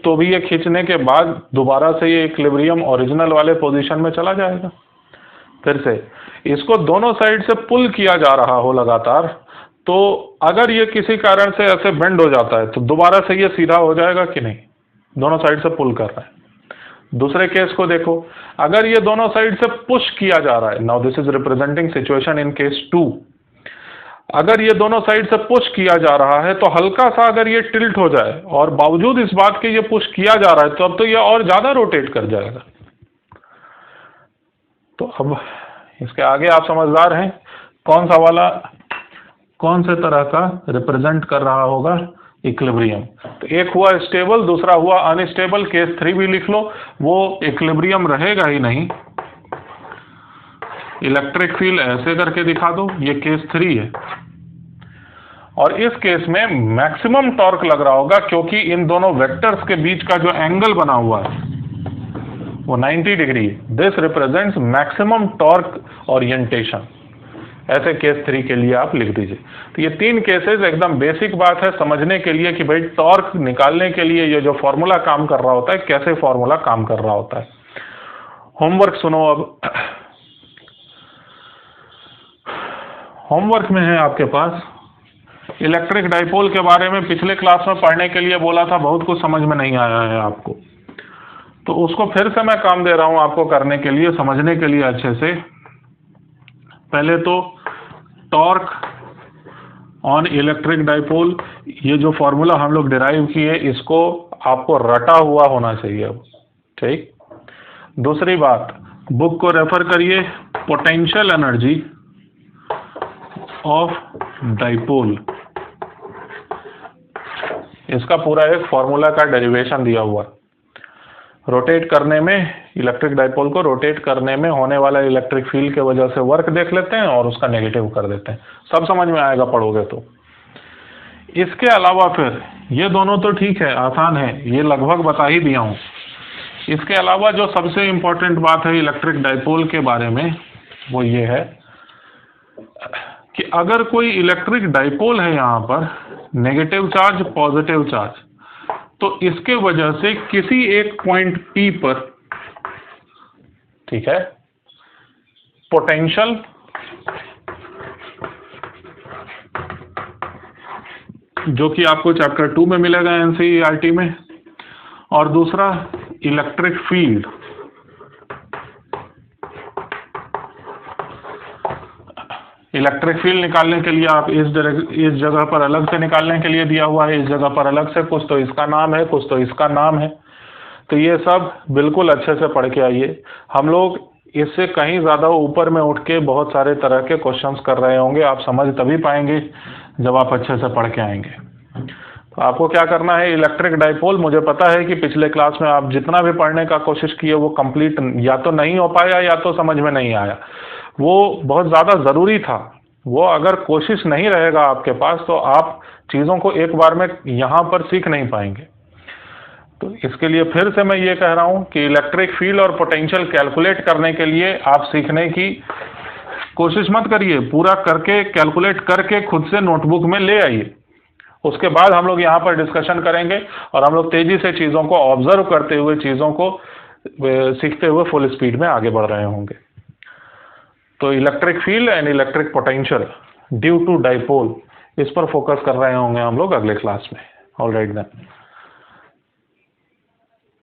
तो भी ये खींचने के बाद दोबारा से ये इक्विलिब्रियम ओरिजिनल वाले पोजीशन में चला जाएगा। फिर से इसको दोनों साइड से पुल किया जा रहा हो लगातार, तो अगर ये किसी कारण से ऐसे बेंड हो जाता है तो दोबारा से ये सीधा हो जाएगा कि नहीं? दोनों साइड से पुल कर रहा है। दूसरे केस को देखो, अगर ये दोनों साइड से पुश किया जा रहा है, now this is representing situation in case 2। अगर ये दोनों साइड से पुश किया जा रहा है तो हल्का सा अगर ये टिल्ट हो जाए और बावजूद इस बात के ये पुश किया जा रहा है, तो अब तो ये और ज्यादा रोटेट कर जाएगा। तो अब इसके आगे आप समझदार हैं, कौन सा वाला कौन से तरह का रिप्रेजेंट कर रहा होगा इक्विलिब्रियम। तो एक हुआ स्टेबल, दूसरा हुआ अनस्टेबल। केस 3 भी लिख लो, वो इक्विलिब्रियम रहेगा ही नहीं। इलेक्ट्रिक फील्ड ऐसे करके दिखा दो, ये केस 3 है। और इस केस में मैक्सिमम टॉर्क लग रहा होगा क्योंकि इन दोनों वेक्टर्स के बीच का जो एंगल बना हुआ है वो 90 degree. This represents maximum torque orientation. ऐसे केस 3 के लिए आप लिख दीजिए। तो ये 3 केसेस एकदम बेसिक बात है समझने के लिए कि भाई टॉर्क निकालने के लिए ये जो फॉर्मूला काम कर रहा होता है, कैसे फॉर्मूला काम कर रहा होता है। होमवर्क सुनो। अब होमवर्क में है आपके पास, इलेक्ट्रिक डाइपोल के बारे में पिछले क्लास में पढ़ने के लिए बोला था, बहुत कुछ समझ में नहीं आया है आपको। तो उसको फिर से मैं काम दे रहा हूं आपको करने के लिए, समझने के लिए अच्छे से। पहले तो टॉर्क ऑन इलेक्ट्रिक डाइपोल, ये जो फॉर्मूला हम लोग डिराइव किए इसको आपको रटा हुआ होना चाहिए अब, ठीक। दूसरी बात, बुक को रेफर करिए, पोटेंशियल एनर्जी ऑफ डाइपोल, इसका पूरा एक फॉर्मूला का डेरिवेशन दिया हुआ। रोटेट करने में, इलेक्ट्रिक डाइपोल को रोटेट करने में होने वाला इलेक्ट्रिक फील्ड के वजह से वर्क देख लेते हैं और उसका नेगेटिव कर देते हैं। सब समझ में आएगा पढ़ोगे तो। इसके अलावा फिर ये दोनों तो ठीक है, आसान है, ये लगभग बता ही दिया हूँ। इसके अलावा जो सबसे इंपॉर्टेंट बात है इलेक्ट्रिक डाइपोल के बारे में वो ये है कि अगर कोई इलेक्ट्रिक डाइपोल है यहाँ पर, नेगेटिव चार्ज पॉजिटिव चार्ज, तो इसके वजह से किसी एक पॉइंट P पर, ठीक है, पोटेंशियल जो कि आपको चैप्टर 2 में मिलेगा एनसीईआरटी में, और दूसरा इलेक्ट्रिक फील्ड। इलेक्ट्रिक फील्ड निकालने के लिए आप इस जगह पर अलग से निकालने के लिए दिया हुआ है, इस जगह पर अलग से, कुछ तो इसका नाम है, कुछ तो इसका नाम है। तो ये सब बिल्कुल अच्छे से पढ़ के आइए। हम लोग इससे कहीं ज़्यादा ऊपर में उठ के बहुत सारे तरह के क्वेश्चंस कर रहे होंगे, आप समझ तभी पाएंगे जब आप अच्छे से पढ़ के आएंगे। तो आपको क्या करना है, इलेक्ट्रिक डाइपोल, मुझे पता है कि पिछले क्लास में आप जितना भी पढ़ने का कोशिश किए वो कंप्लीट या तो नहीं हो पाया या तो समझ में नहीं आया। वो बहुत ज़्यादा ज़रूरी था। वो अगर कोशिश नहीं रहेगा आपके पास तो आप चीज़ों को एक बार में यहाँ पर सीख नहीं पाएंगे। तो इसके लिए फिर से मैं ये कह रहा हूँ कि इलेक्ट्रिक फील्ड और पोटेंशियल कैलकुलेट करने के लिए आप सीखने की कोशिश मत करिए, पूरा करके कैलकुलेट करके खुद से नोटबुक में ले आइए। उसके बाद हम लोग यहाँ पर डिस्कशन करेंगे और हम लोग तेज़ी से चीज़ों को ऑब्जर्व करते हुए, चीज़ों को सीखते हुए फुल स्पीड में आगे बढ़ रहे होंगे। तो electric field and electric potential due to dipole, इस पर फोकस कर रहे होंगे हम लोग अगले क्लास में। Alright then.